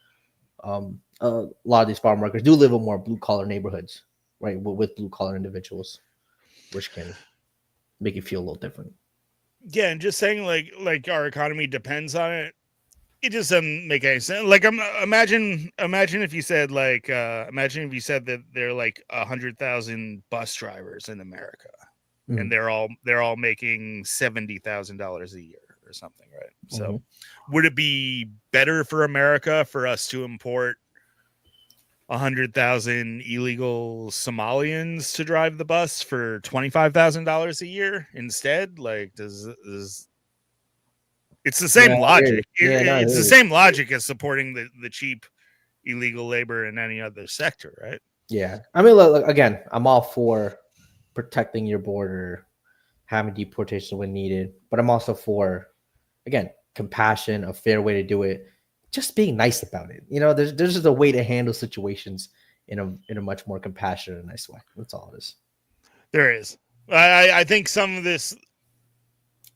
a lot of these farm workers do live in more blue collar neighborhoods, right? With blue collar individuals, which can make you feel a little different. Yeah, and just saying like our economy depends on it. It just doesn't make any sense. Like, imagine if you said that there are like 100,000 bus drivers in America, and they're all making $70,000 a year or something, right? So, would it be better for America for us to import 100,000 illegal Somalians to drive the bus for $25,000 a year instead? Like, it's the same logic. It's the same logic as supporting the cheap illegal labor in any other sector, right? Yeah. I mean, look, again, I'm all for protecting your border, having deportation when needed, but I'm also for, again, compassion, a fair way to do it, just being nice about it. There's just a way to handle situations in a much more compassionate and nice way. That's all it is. There is. I think some of this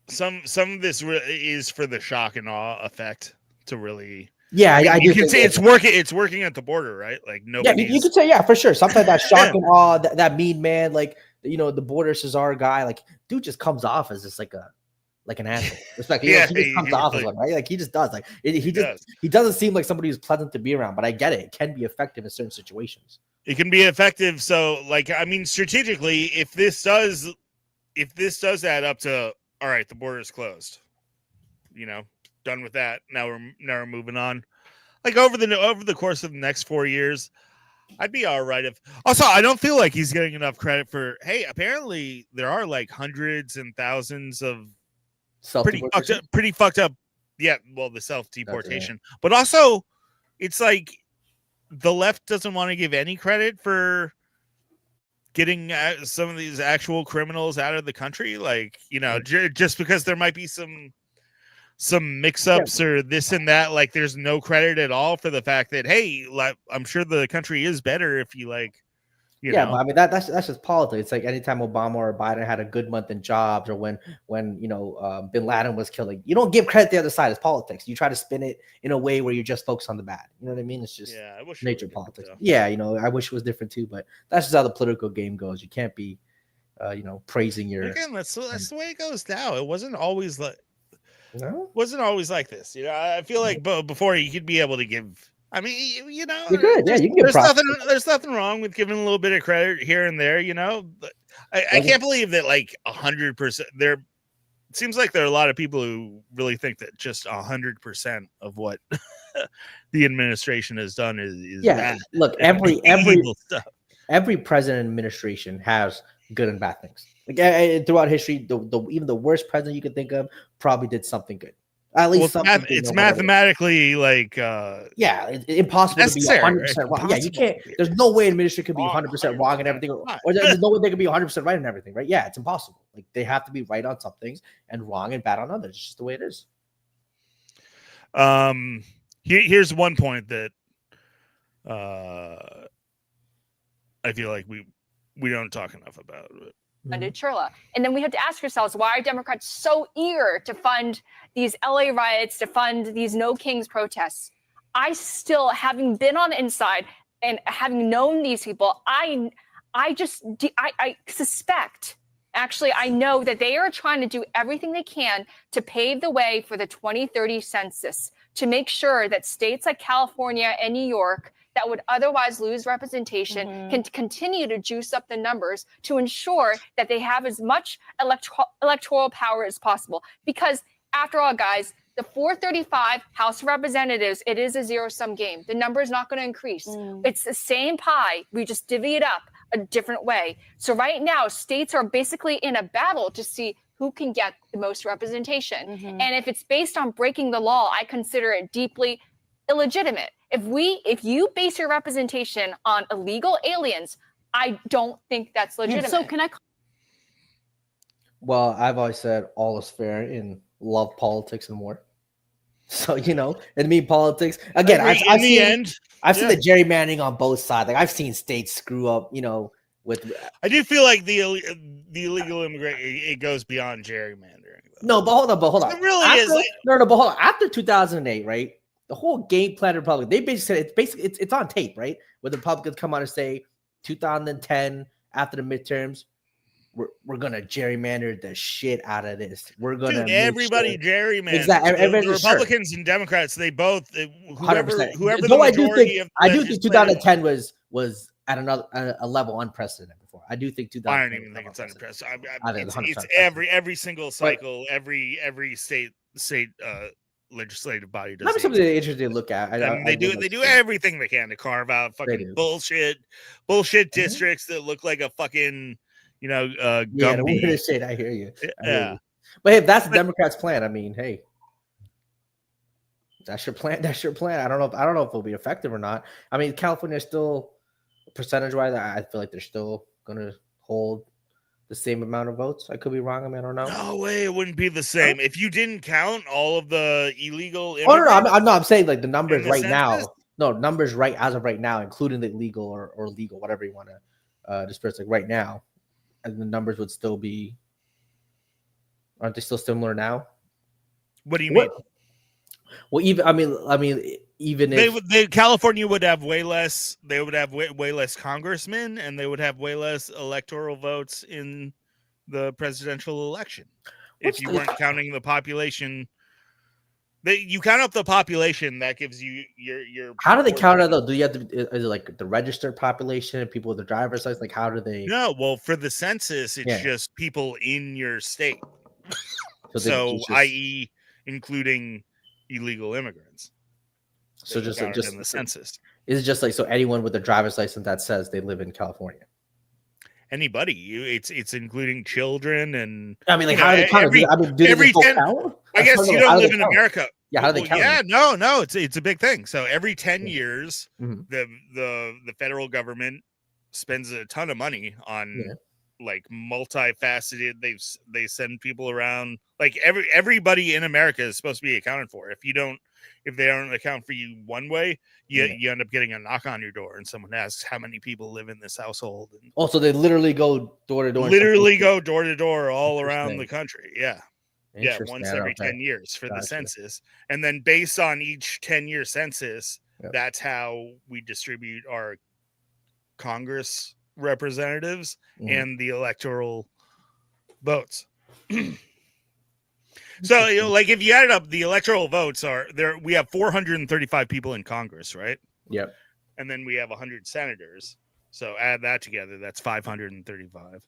is for the shock and awe effect to really. Yeah, I do. You can say it's working. It's working at the border, right? Like nobody. Yeah, you could say for sure. Sometimes that shock and awe, that mean man, like the border Cesar guy, like dude just comes off as just like an asshole. Respect. He just comes off as one, right? Like he just does. Like he doesn't seem like somebody who's pleasant to be around. But I get it. It can be effective in certain situations. It can be effective. So, strategically, if this does add up to, all right, the border is closed, done with that. Now we're moving on. Like over the course of the next 4 years, I'd be all right. Also, I don't feel like he's getting enough credit for. Hey, apparently there are like hundreds and thousands of pretty fucked up. Yeah, well, the self-deportation, but also it's like the left doesn't want to give any credit for getting some of these actual criminals out of the country. Like, just because there might be some mix-ups or this and that, like there's no credit at all for the fact that, hey, I'm sure the country is better if you but I mean that's just politics. It's like anytime Obama or Biden had a good month in jobs, or when Bin Laden was killing, you don't give credit to the other side. It's politics. You try to spin it in a way where you just focus on the bad. You know what I mean? It's just nature of politics. Yeah, I wish it was different too, but that's just how the political game goes. You can't be praising your. Again, that's the way it goes now. It wasn't always like. No, wasn't always like this. I feel like before you could be able to give. I mean, you could. Yeah, you can give there's nothing wrong with giving a little bit of credit here and there. I can't believe that like 100%. There it seems like there are a lot of people who really think that just 100% of what the administration has done is bad. Look, every president administration has good and bad things. Like throughout history, even the worst president you could think of probably did something good. At least something. It's mathematically like it's impossible to be 100% wrong. Yeah, you can't. There's no way an administration could be 100% wrong and everything, or there's no way they could be 100% right and everything. Right? Yeah, it's impossible. Like they have to be right on some things and wrong and bad on others. It's just the way it is. Here's one point that I feel like we don't talk enough about. Funded Churla. And then we have to ask ourselves, why are Democrats so eager to fund these LA riots, to fund these No Kings protests? I still, having been on the inside and having known these people, I suspect, actually, I know that they are trying to do everything they can to pave the way for the 2030 census, to make sure that states like California and New York that would otherwise lose representation can continue to juice up the numbers to ensure that they have as much electoral power as possible. Because after all, guys, the 435 House of Representatives, it is a zero-sum game. The number is not going to increase. It's the same pie. We just divvy it up a different way. So right now, states are basically in a battle to see who can get the most representation. And if it's based on breaking the law, I consider it deeply illegitimate. If you base your representation on illegal aliens, I don't think that's legitimate. So can I? Well, I've always said all is fair in love, politics, and war. So and me politics again. I've seen the gerrymandering on both sides. Like I've seen states screw up. With I do feel like the illegal immigrant it goes beyond gerrymandering. No, but hold on. It really is. No, but hold on. After 2008, right? The whole game plan of Republicans, they basically said it's on tape, right? Where the Republicans come out and say 2010 after the midterms, we're gonna gerrymander the shit out of this. We're gonna everybody gerrymander. Exactly. The Republicans and Democrats, they both whoever 100%. the Though majority of I do think 2010 was at a level unprecedented before. I do think 2010. I don't even think it's unprecedented. It's every single cycle, every state legislative body does. That's something interesting to look at. They do everything they can to carve out fucking bullshit districts that look like a fucking the weirdest shit. I hear you. But hey, if that's the Democrats' plan, I mean, hey, that's your plan. That's your plan. I don't know if it'll be effective or not. I mean, California is still percentage-wise. I feel like they're still gonna hold the same amount of votes. I could be wrong. I mean, I don't know. No way, it wouldn't be the same if you didn't count all of the illegal. Oh no, I'm saying like the numbers right now. No, numbers right as of right now, including the illegal or legal, whatever you want to disperse. Like right now, and the numbers would still be. Aren't they still similar now? What do you mean? Well, even if California would have way less, they would have way less congressmen, and they would have way less electoral votes in the presidential election. If you weren't counting the population, you count up the population, that gives you your. How do they count it though? Do you have to? Is it like the registered population, people with the driver's license? Like, how do they? No, well, for the census, it's just people in your state. So i.e., including illegal immigrants. So just in the census. Is it just like so anyone with a driver's license that says they live in California? Anybody, it's including children and I mean, like how do they count? I guess you don't live in America. Yeah, how do they count? Yeah, no, it's a big thing. So every 10 years, the federal government spends a ton of money on like multifaceted. They send people around. Like everybody in America is supposed to be accounted for. If they don't account for you one way, you end up getting a knock on your door and someone asks how many people live in this household. And also, they literally go door to door. Go door to door all around the country. Yeah. Yeah, once every 10 years for the census. And then based on each 10-year census, that's how we distribute our Congress representatives and the electoral votes. So, like if you added up the electoral votes we have 435 people in Congress, right? Yep. And then we have 100 senators. So add that together, that's 535.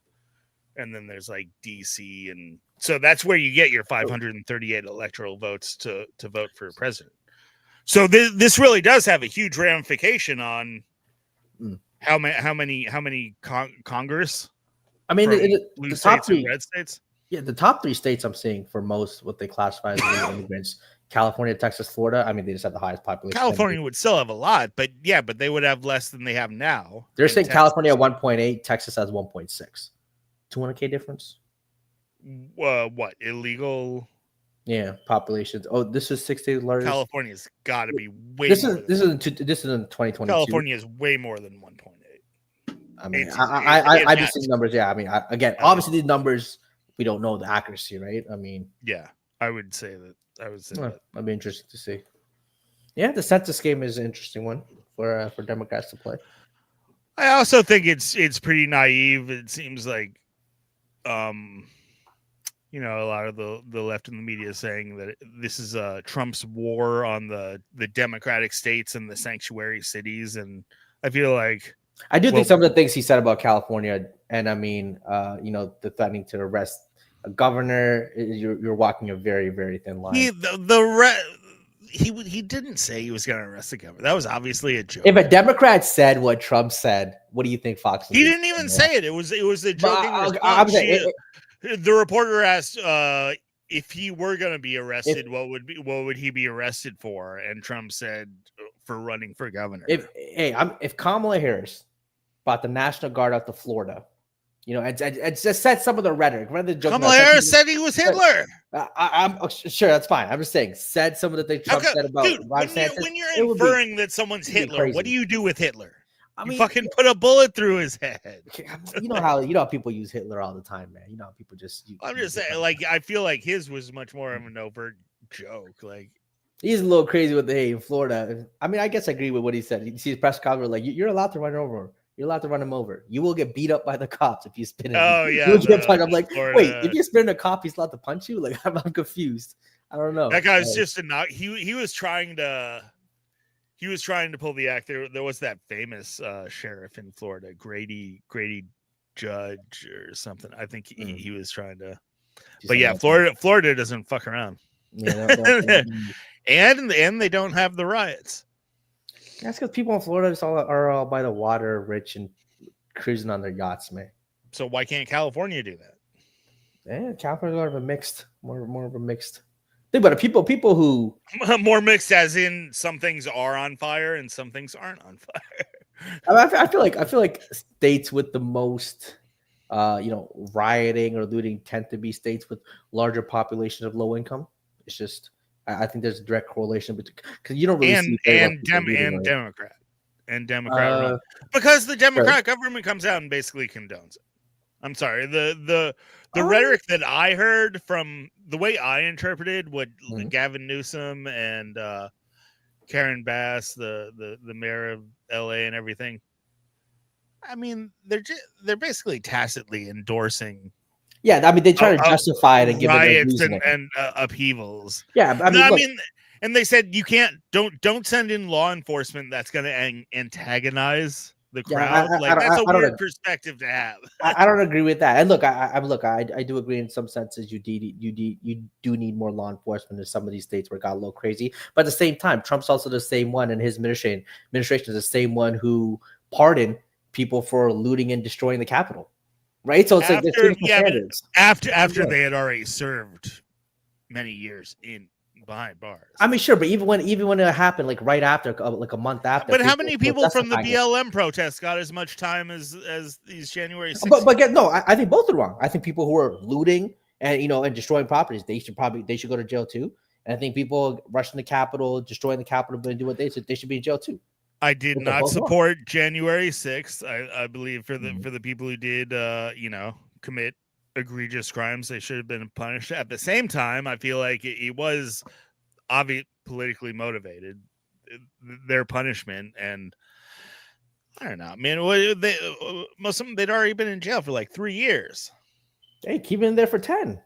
And then there's like DC, and so that's where you get your 538 electoral votes to vote for president. So this really does have a huge ramification on how many Congress. I mean, blue states and red states. Yeah, the top three states I'm seeing for most what they classify as immigrants: California, Texas, Florida. I mean, they just have the highest population. California would still have a lot, but they would have less than they have now. They're saying California at 1.8, Texas has 1.6. 200K difference. What illegal? Yeah, populations. Oh, this is 60 largest. California's got to be way. This is in 2022. California is way more than 1.8. I mean, I just see the numbers. Yeah, I mean, obviously these numbers we don't know the accuracy, right? I mean, yeah, I would say that. That'd be interesting to see. Yeah, the census game is an interesting one for Democrats to play. I also think it's pretty naive. It seems like, a lot of the left in the media is saying that this is Trump's war on the Democratic states and the sanctuary cities, and I feel like I do think some of the things he said about California, and I mean, the threatening to arrest a governor, you're walking a very, very thin line. He didn't say he was going to arrest the governor. That was obviously a joke. If a Democrat said what Trump said, what do you think Fox? He didn't even say it. It was a joking response. The reporter asked if he were going to be arrested, what would he be arrested for? And Trump said for running for governor. If Kamala Harris brought the National Guard out to Florida You know, and just said some of the rhetoric. Rather than Kamala Harris said he was Hitler. I'm sure that's fine. I'm just saying, said some of the things Trump said about dude, Ron DeSantis. When you're inferring that someone's Hitler, what do crazy. you do with Hitler? I You mean, fucking put a bullet through his head. You know how people use Hitler all the time, man. You know how people just. I'm just saying, like, I feel like his was much more of an overt joke. Like, he's a little crazy with the hate in Florida. I mean, I guess I agree with what he said. You see his press conference, like, you're allowed to run over. You're allowed to run him over. You will get beat up by the cops if you spin him. Oh yeah. I'm like, Florida. wait, if you spin a cop, he's allowed to punch you? Like, I'm confused. I don't know. That guy's just he was trying to pull the act. There was that famous sheriff in Florida, Grady Judge or something. I think he was trying to. But yeah, Florida doesn't fuck around. Yeah, and they don't have the riots. That's because people in Florida just are all by the water, rich and cruising on their yachts, man. So why can't California do that? Yeah, California's more of a mixed. Think about it. People who more mixed, as in some things are on fire and some things aren't on fire. I feel like states with the most, rioting or looting tend to be states with larger populations of low income. It's just. I think there's a direct correlation between because you don't really Democrat because the Democrat government comes out and basically condones it. I'm sorry, the rhetoric that I heard from the way I interpreted what Gavin Newsom and Karen Bass, the mayor of LA and everything. I mean, they're basically tacitly endorsing. Yeah, I mean, they try to justify it and give riots and upheavals. Yeah, I mean, and they said you don't send in law enforcement that's going to antagonize the crowd. That's a weird perspective to have. I don't agree with that. And look, I do agree in some senses. You do need more law enforcement in some of these states where it got a little crazy. But at the same time, Trump's also the same one, and his administration is the same one who pardoned people for looting and destroying the Capitol. Right, so it's after they had already served many years behind bars. I mean, sure, but even when it happened, like right after, like a month after. But how many people from the BLM protests got as much time as these January 6th? But I think both are wrong. I think people who are looting and and destroying properties, they should go to jail too. And I think people rushing the Capitol, destroying the Capitol, and do what they should be in jail too. I did not support January 6th. I believe for the people who did, commit egregious crimes, they should have been punished. At the same time, I feel like it was obviously politically motivated, their punishment. And I don't know, man, most of them, they'd already been in jail for like 3 years. Hey, keep it in there for 10.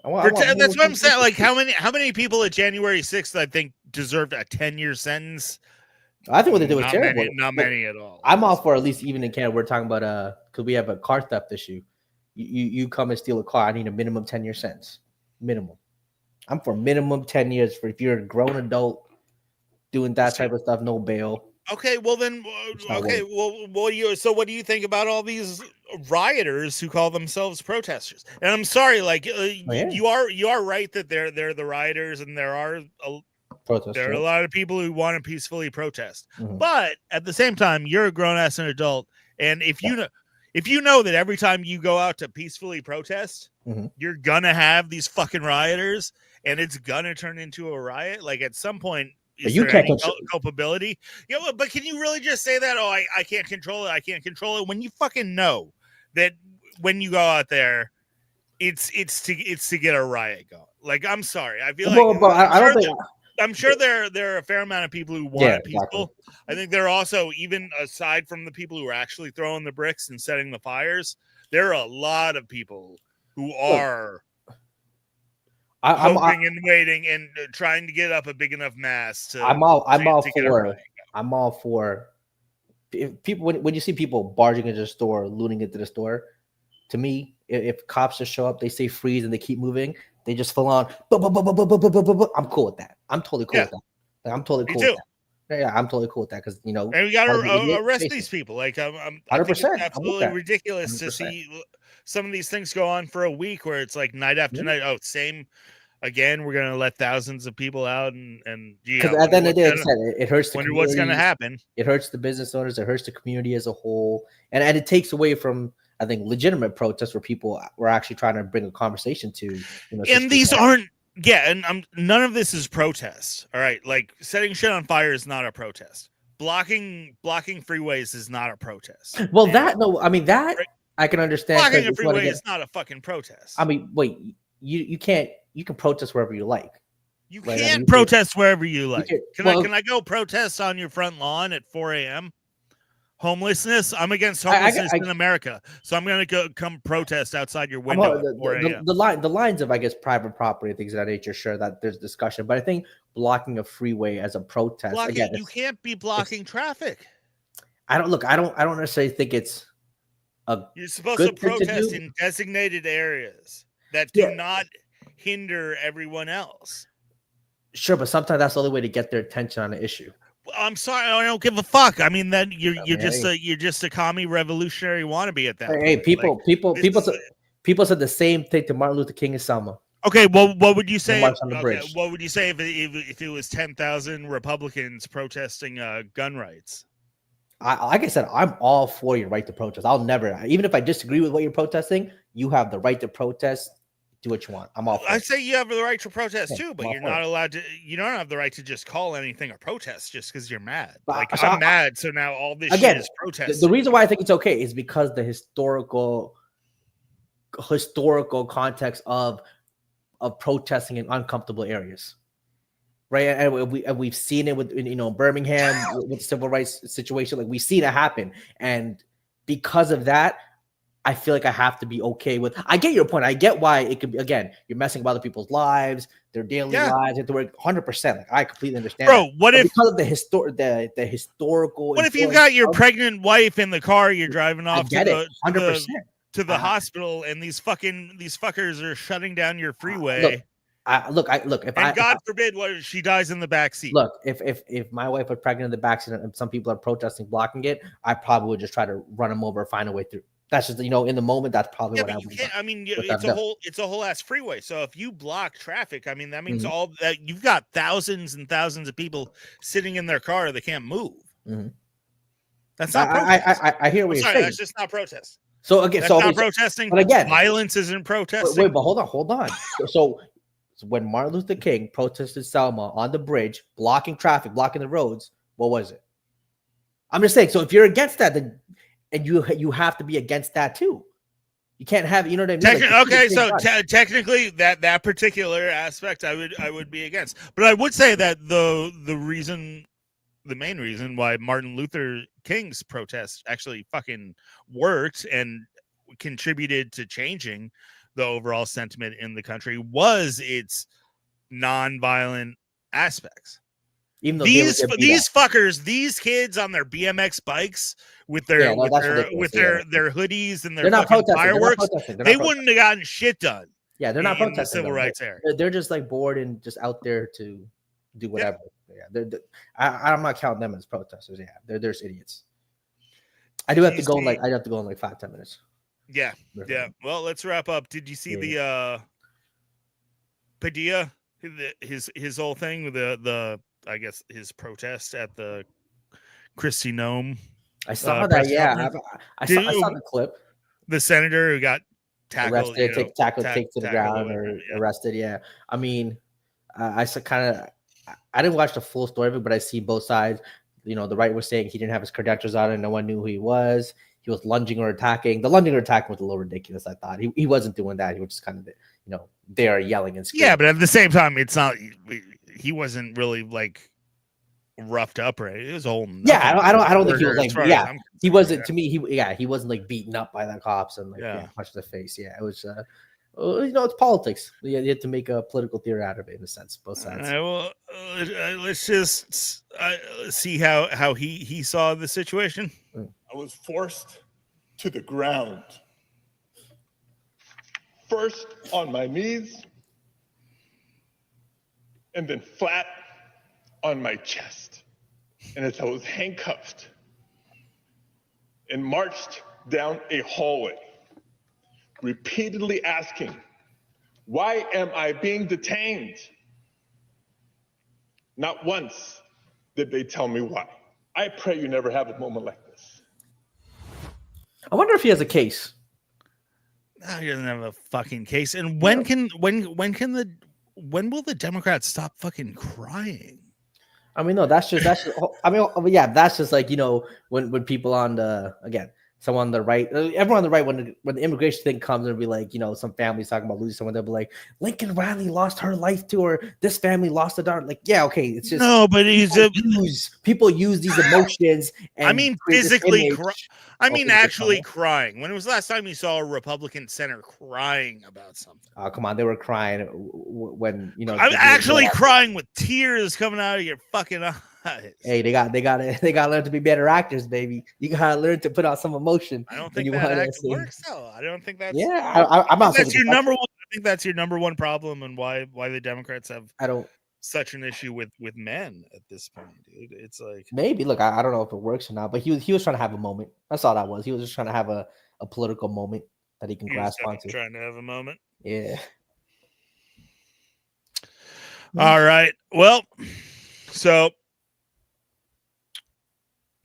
That's what I'm saying. Like how many people at January 6th, I think, deserved a 10-year sentence? I think what they do is terrible. Not many at all. I'm all for, at least even in Canada, we're talking about because we have a car theft issue. You come and steal a car, I need a minimum 10-year sentence. Minimum. I'm for minimum 10 years for if you're a grown adult doing that type of stuff, no bail. Okay, well then, what do you think about all these rioters who call themselves protesters? And I'm sorry, like you are right that they're the rioters, and there are a lot of people who want to peacefully protest. Mm-hmm. But at the same time, you're a grown ass and adult, and if you know that every time you go out to peacefully protest, you're gonna have these fucking rioters, and it's gonna turn into a riot. Like at some point. Is there any culpability? Yeah, but can you really just say that? Oh, I can't control it. I can't control it. When you fucking know that when you go out there, it's to get a riot going. Like, I'm sorry. I feel I'm sure there are a fair amount of people who want it peaceful. Exactly. I think there are also, even aside from the people who are actually throwing the bricks and setting the fires, there are a lot of people who are. I'm waiting and trying to get up a big enough mass to. I'm all for people when you see people barging into the store, looting into the store. To me, if cops just show up, they say freeze and they keep moving, they just full on. I'm cool with that. I'm totally cool with that. Like, I'm totally cool with that. Yeah, I'm totally cool with that because and we got to arrest these people. Like I think it's absolutely ridiculous 100%. To see some of these things go on for a week where it's like night after night. Oh, same. Again, we're gonna let thousands of people out, and because at the end of the day, it hurts. Wonder what's gonna happen. It hurts the business owners. It hurts the community as a whole, and it takes away from. I think, legitimate protests where people were actually trying to bring a conversation to. And these aren't. Yeah, and none of this is protest. All right, like setting shit on fire is not a protest. Blocking freeways is not a protest. Well, that I can understand. Blocking a freeway is not a fucking protest. I mean, wait, you can protest wherever you like. You can't protest wherever you like. Can I go protest on your front lawn at 4 a.m.? Homelessness. I'm against homelessness in America, so I'm going to come protest outside your window at 4 a.m. The lines of, I guess, private property and things of that nature. Sure, that there's discussion, but I think blocking a freeway as a protest again, you can't be blocking traffic. I don't necessarily think it's you're supposed to protest in designated areas that do not hinder everyone else. Sure, but sometimes that's the only way to get their attention on an issue. I'm sorry, I don't give a fuck. I mean, then you're just a commie revolutionary wannabe at that point. Hey, people said the same thing to Martin Luther King and Selma. Okay, well, what would you say? What would you say if it was 10,000 Republicans protesting gun rights? Like I said, I'm all for your right to protest. I'll never, even if I disagree with what you're protesting, you have the right to protest. Do what you want. I'm all for I say you have the right to protest too, but you're not allowed to. You don't have the right to just call anything a protest just because you're mad. I'm mad, so now all this shit is protest. The reason why I think it's okay is because the historical context of protesting in uncomfortable areas, right? And we've seen it with Birmingham with the civil rights situation. Like we've seen it happen, and because of that, I feel like I have to be okay with. I get your point. I get why it could be. Again, you're messing with other people's lives, their daily lives. You have to work 100%. Like I completely understand. Bro, what if because of the historical? What if you got your pregnant wife in the car? You're driving off to the hospital, and these fuckers are shutting down your freeway. God forbid, what she dies in the backseat. Look, if my wife was pregnant in the backseat and some people are protesting blocking it, I probably would just try to run them over, find a way through. That's just in the moment. That's probably what I would. I mean, it's a whole ass freeway. So if you block traffic, I mean that means all that you've got thousands and thousands of people sitting in their car that can't move. Mm-hmm. That's not. I hear what you're saying. That's just not protest. So again, that's not protesting. But again, violence isn't protesting. Wait, but hold on. So when Martin Luther King protested Selma on the bridge, blocking traffic, blocking the roads, what was it? I'm just saying. So if you're against that, then. And you have to be against that too. You can't have, you know what I mean? Technically, that particular aspect, I would be against. But I would say that the main reason why Martin Luther King's protest actually fucking worked and contributed to changing the overall sentiment in the country was its nonviolent aspects. Even though these fuckers, these kids on their BMX bikes with their hoodies and their fucking fireworks, they wouldn't have gotten shit done. Yeah, they're not protesting the civil rights era. They're just like bored and just out there to do whatever. Yeah, I'm not counting them as protesters. Yeah, they're just idiots. I do have to go in like 5-10 minutes. Yeah. Well, let's wrap up. Did you see the Padilla, his whole thing with the I guess his protest at the Christie Nome? I saw that. Yeah, I saw the clip. The senator who got tackled, arrested, taken to the ground, or arrested. Yeah, I mean, I didn't watch the full story of it, but I see both sides. The right was saying he didn't have his credentials on and no one knew who he was. He was lunging or attacking. The lunging or attacking was a little ridiculous. I thought he wasn't doing that. He was just kind of there yelling and screaming. Yeah, but at the same time, it's not. He wasn't really like roughed up, right? It was a whole. Yeah, I don't think he was like. Yeah, he wasn't. To me, he wasn't like beaten up by the cops and punched in the face. Yeah, it was. It's politics. You have to make a political theory out of it in a sense. Both sides. Well, let's just see how he saw the situation. I was forced to the ground. First on my knees, and then flat on my chest. And as I was handcuffed and marched down a hallway, repeatedly asking, why am I being detained? Not once did they tell me why. I pray you never have a moment like this. I wonder if he has a case. he doesn't have a fucking case. And when will the Democrats stop fucking crying? I mean, no, that's just I mean, yeah, that's just like, when people on the, again, someone on the right, everyone on the right, when the immigration thing comes, and be like, some families talking about losing someone, they'll be like, Lincoln Riley lost her life to her, this family lost a daughter. Like, yeah, okay, it's just no, but people use these emotions. And I mean, physically, actually crying. crying. When was the last time you saw a Republican senator crying about something? Oh, come on, they were crying when I'm actually crying with tears coming out of your fucking eyes. Hey, they got to learn to be better actors, baby. You gotta learn to put out some emotion. I don't think that act works though. I don't think that's. Yeah, I'm not saying that's your number one. I think that's your number one problem, and why the Democrats have such an issue with men at this point, dude. It's like, maybe look, I don't know if it works or not, but he was trying to have a moment. That's all that was. He was just trying to have a political moment that he can grasp onto. Trying to have a moment. Yeah. All right. Well, so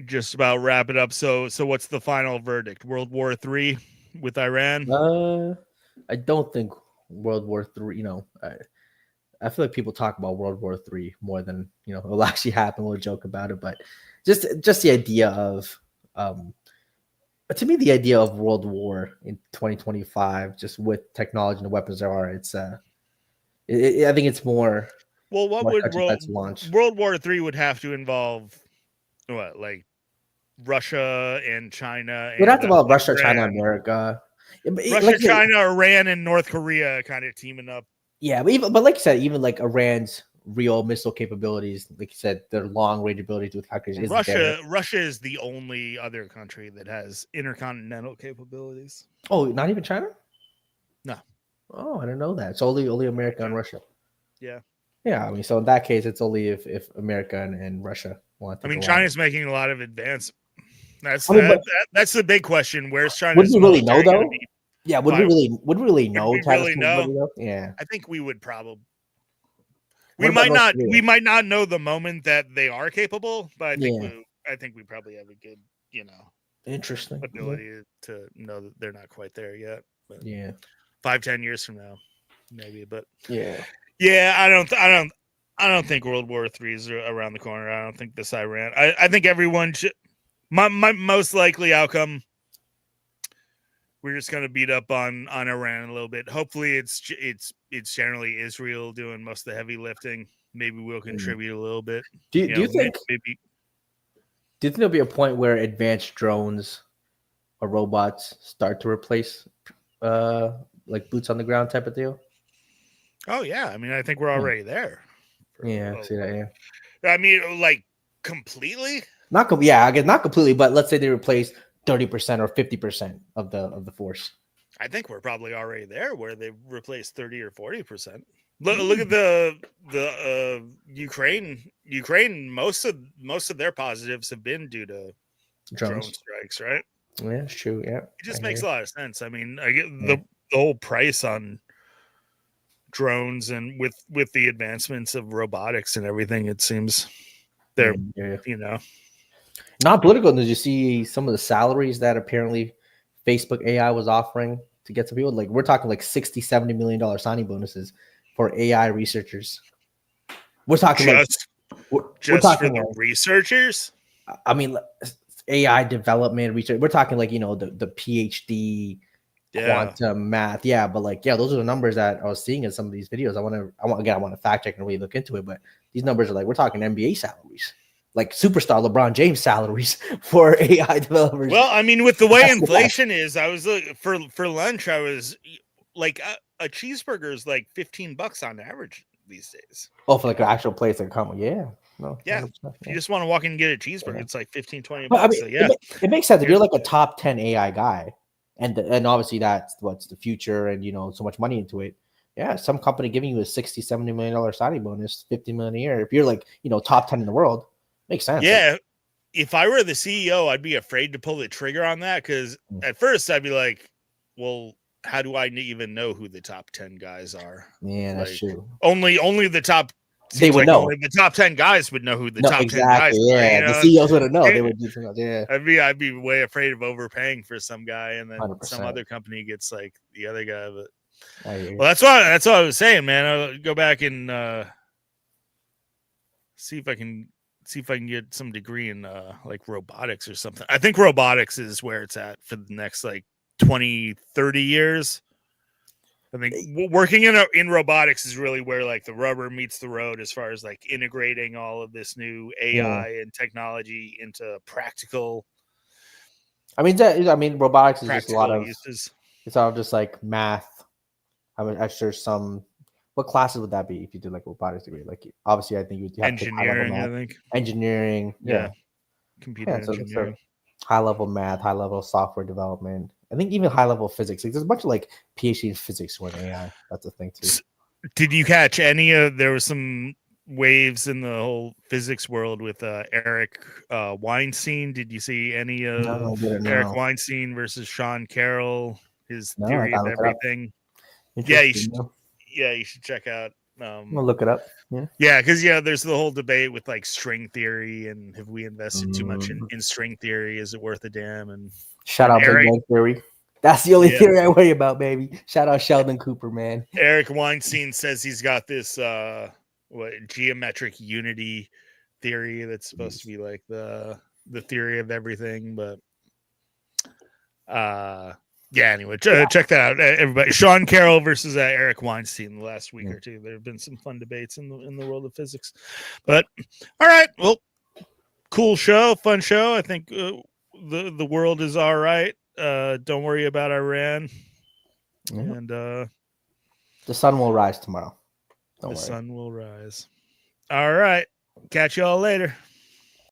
just about wrap it up. So what's the final verdict? World War III with Iran? I don't think World War III. I feel like people talk about World War III more than it'll actually happen. We'll joke about it, but just the idea of to me, the idea of World War in 2025, just with technology and the weapons there are, it's I think it's more. Well, what would World War III would have to involve? What, like Russia and China? We'd have to involve Russia, China, America. Russia, China, Iran, and North Korea kind of teaming up. Yeah, but like you said, even like Iran's real missile capabilities, like you said, their long range abilities with hackers. Russia is the only other country that has intercontinental capabilities. Oh, not even China? No. Oh, I didn't know that. It's only America and Russia. Yeah. Yeah, I mean, so in that case, it's only if America and Russia want to. I mean, China's making a lot of advance. That's the big question. Where's China? Would we really know though? Yeah, would we really know? Yeah, I think we would probably. We might not know the moment that they are capable, but I think we probably have a good, interesting ability to know that they're not quite there yet. But 5-10 years from now, maybe. But I don't think World War III is around the corner. I don't think this Iran. I think everyone should. My most likely outcome. We're just gonna beat up on Iran a little bit. Hopefully, it's generally Israel doing most of the heavy lifting. Maybe we'll contribute a little bit. Do you think? Do you think there'll be a point where advanced drones or robots start to replace, like boots on the ground type of deal? Oh yeah, I mean, I think we're already there. Yeah, see that. Yeah, I mean, like completely. I guess not completely, but let's say they replace 30% or 50% of the force. I think we're probably already there where they replaced 30 or 40%. Look at the Ukraine. Most of their positives have been due to drone strikes, right? Yeah, it's true. Yeah, it just makes a lot of sense. I mean, I get the whole price on drones and with the advancements of robotics and everything. It seems they're Not political. Did you see some of the salaries that apparently Facebook AI was offering to get some people? Like we're talking like $60-70 million signing bonuses for AI researchers. We're talking we're talking for the researchers. I mean, AI development research. We're talking like the PhD, quantum math. Yeah, but like those are the numbers that I was seeing in some of these videos. I want to fact check and really look into it. But these numbers are like we're talking NBA salaries. Like superstar LeBron James salaries for AI developers. Well, I mean, with the way inflation is, I was for lunch. I was like, a cheeseburger is like $15 on average these days. Oh, for like an actual place that come, yeah. No, yeah. If you just want to walk in and get a cheeseburger, it's like $15-20. I mean, so yeah, it makes sense if you're like a top 10 AI guy, and obviously that's what's the future, and so much money into it. Yeah, some company giving you a $60-70 million signing bonus, $50 million a year. If you're like top 10 in the world. Makes sense. Yeah. If I were the CEO, I'd be afraid to pull the trigger on that because at first I'd be like, well, how do I even know who the top 10 guys are? Yeah, that's true. Only the top they would know. Only the top 10 guys would know who the No, top 10 exactly. guys were. Yeah, You know? the CEOs wouldn't know. They would do too much. Yeah, I'd be way afraid of overpaying for some guy, and then 100%. some other company gets like the other guy. But well, that's what I was saying, man. I'll go back and see if I can get some degree in like robotics or something. I think robotics is where it's at for the next like 20, 30 years. I think working in robotics is really where like the rubber meets the road as far as like integrating all of this new AI and technology into practical. I mean, robotics is just a lot of uses. It's all just like math. I mean, I'm sure some. What classes would that be if you did like robotics degree? Like obviously, I think you would have engineering. High level math. I think engineering. Yeah, computer engineering. High level math, high level software development. I think even high level physics. Like, there's a bunch of like PhD in physics or in AI. That's a thing too. Did you catch any of? There was some waves in the whole physics world with Eric Weinstein. Did you see any of Eric Weinstein versus Sean Carroll? His theory of everything. Yeah, you should check out. We'll look it up. Yeah, because there's the whole debate with like string theory and have we invested too much in string theory? Is it worth a damn? And shout out Big Bang Theory. That's the only theory I worry about, baby. Shout out Sheldon Cooper, man. Eric Weinstein says he's got this geometric unity theory that's supposed to be like the theory of everything, but anyway, check that out, everybody. Sean Carroll versus Eric Weinstein the last week or two. There have been some fun debates in the world of physics, but all right, well, cool show, fun show. I think the world is all right. Don't worry about Iran, and the sun will rise tomorrow. Don't worry. Sun will rise. All right, catch y'all later.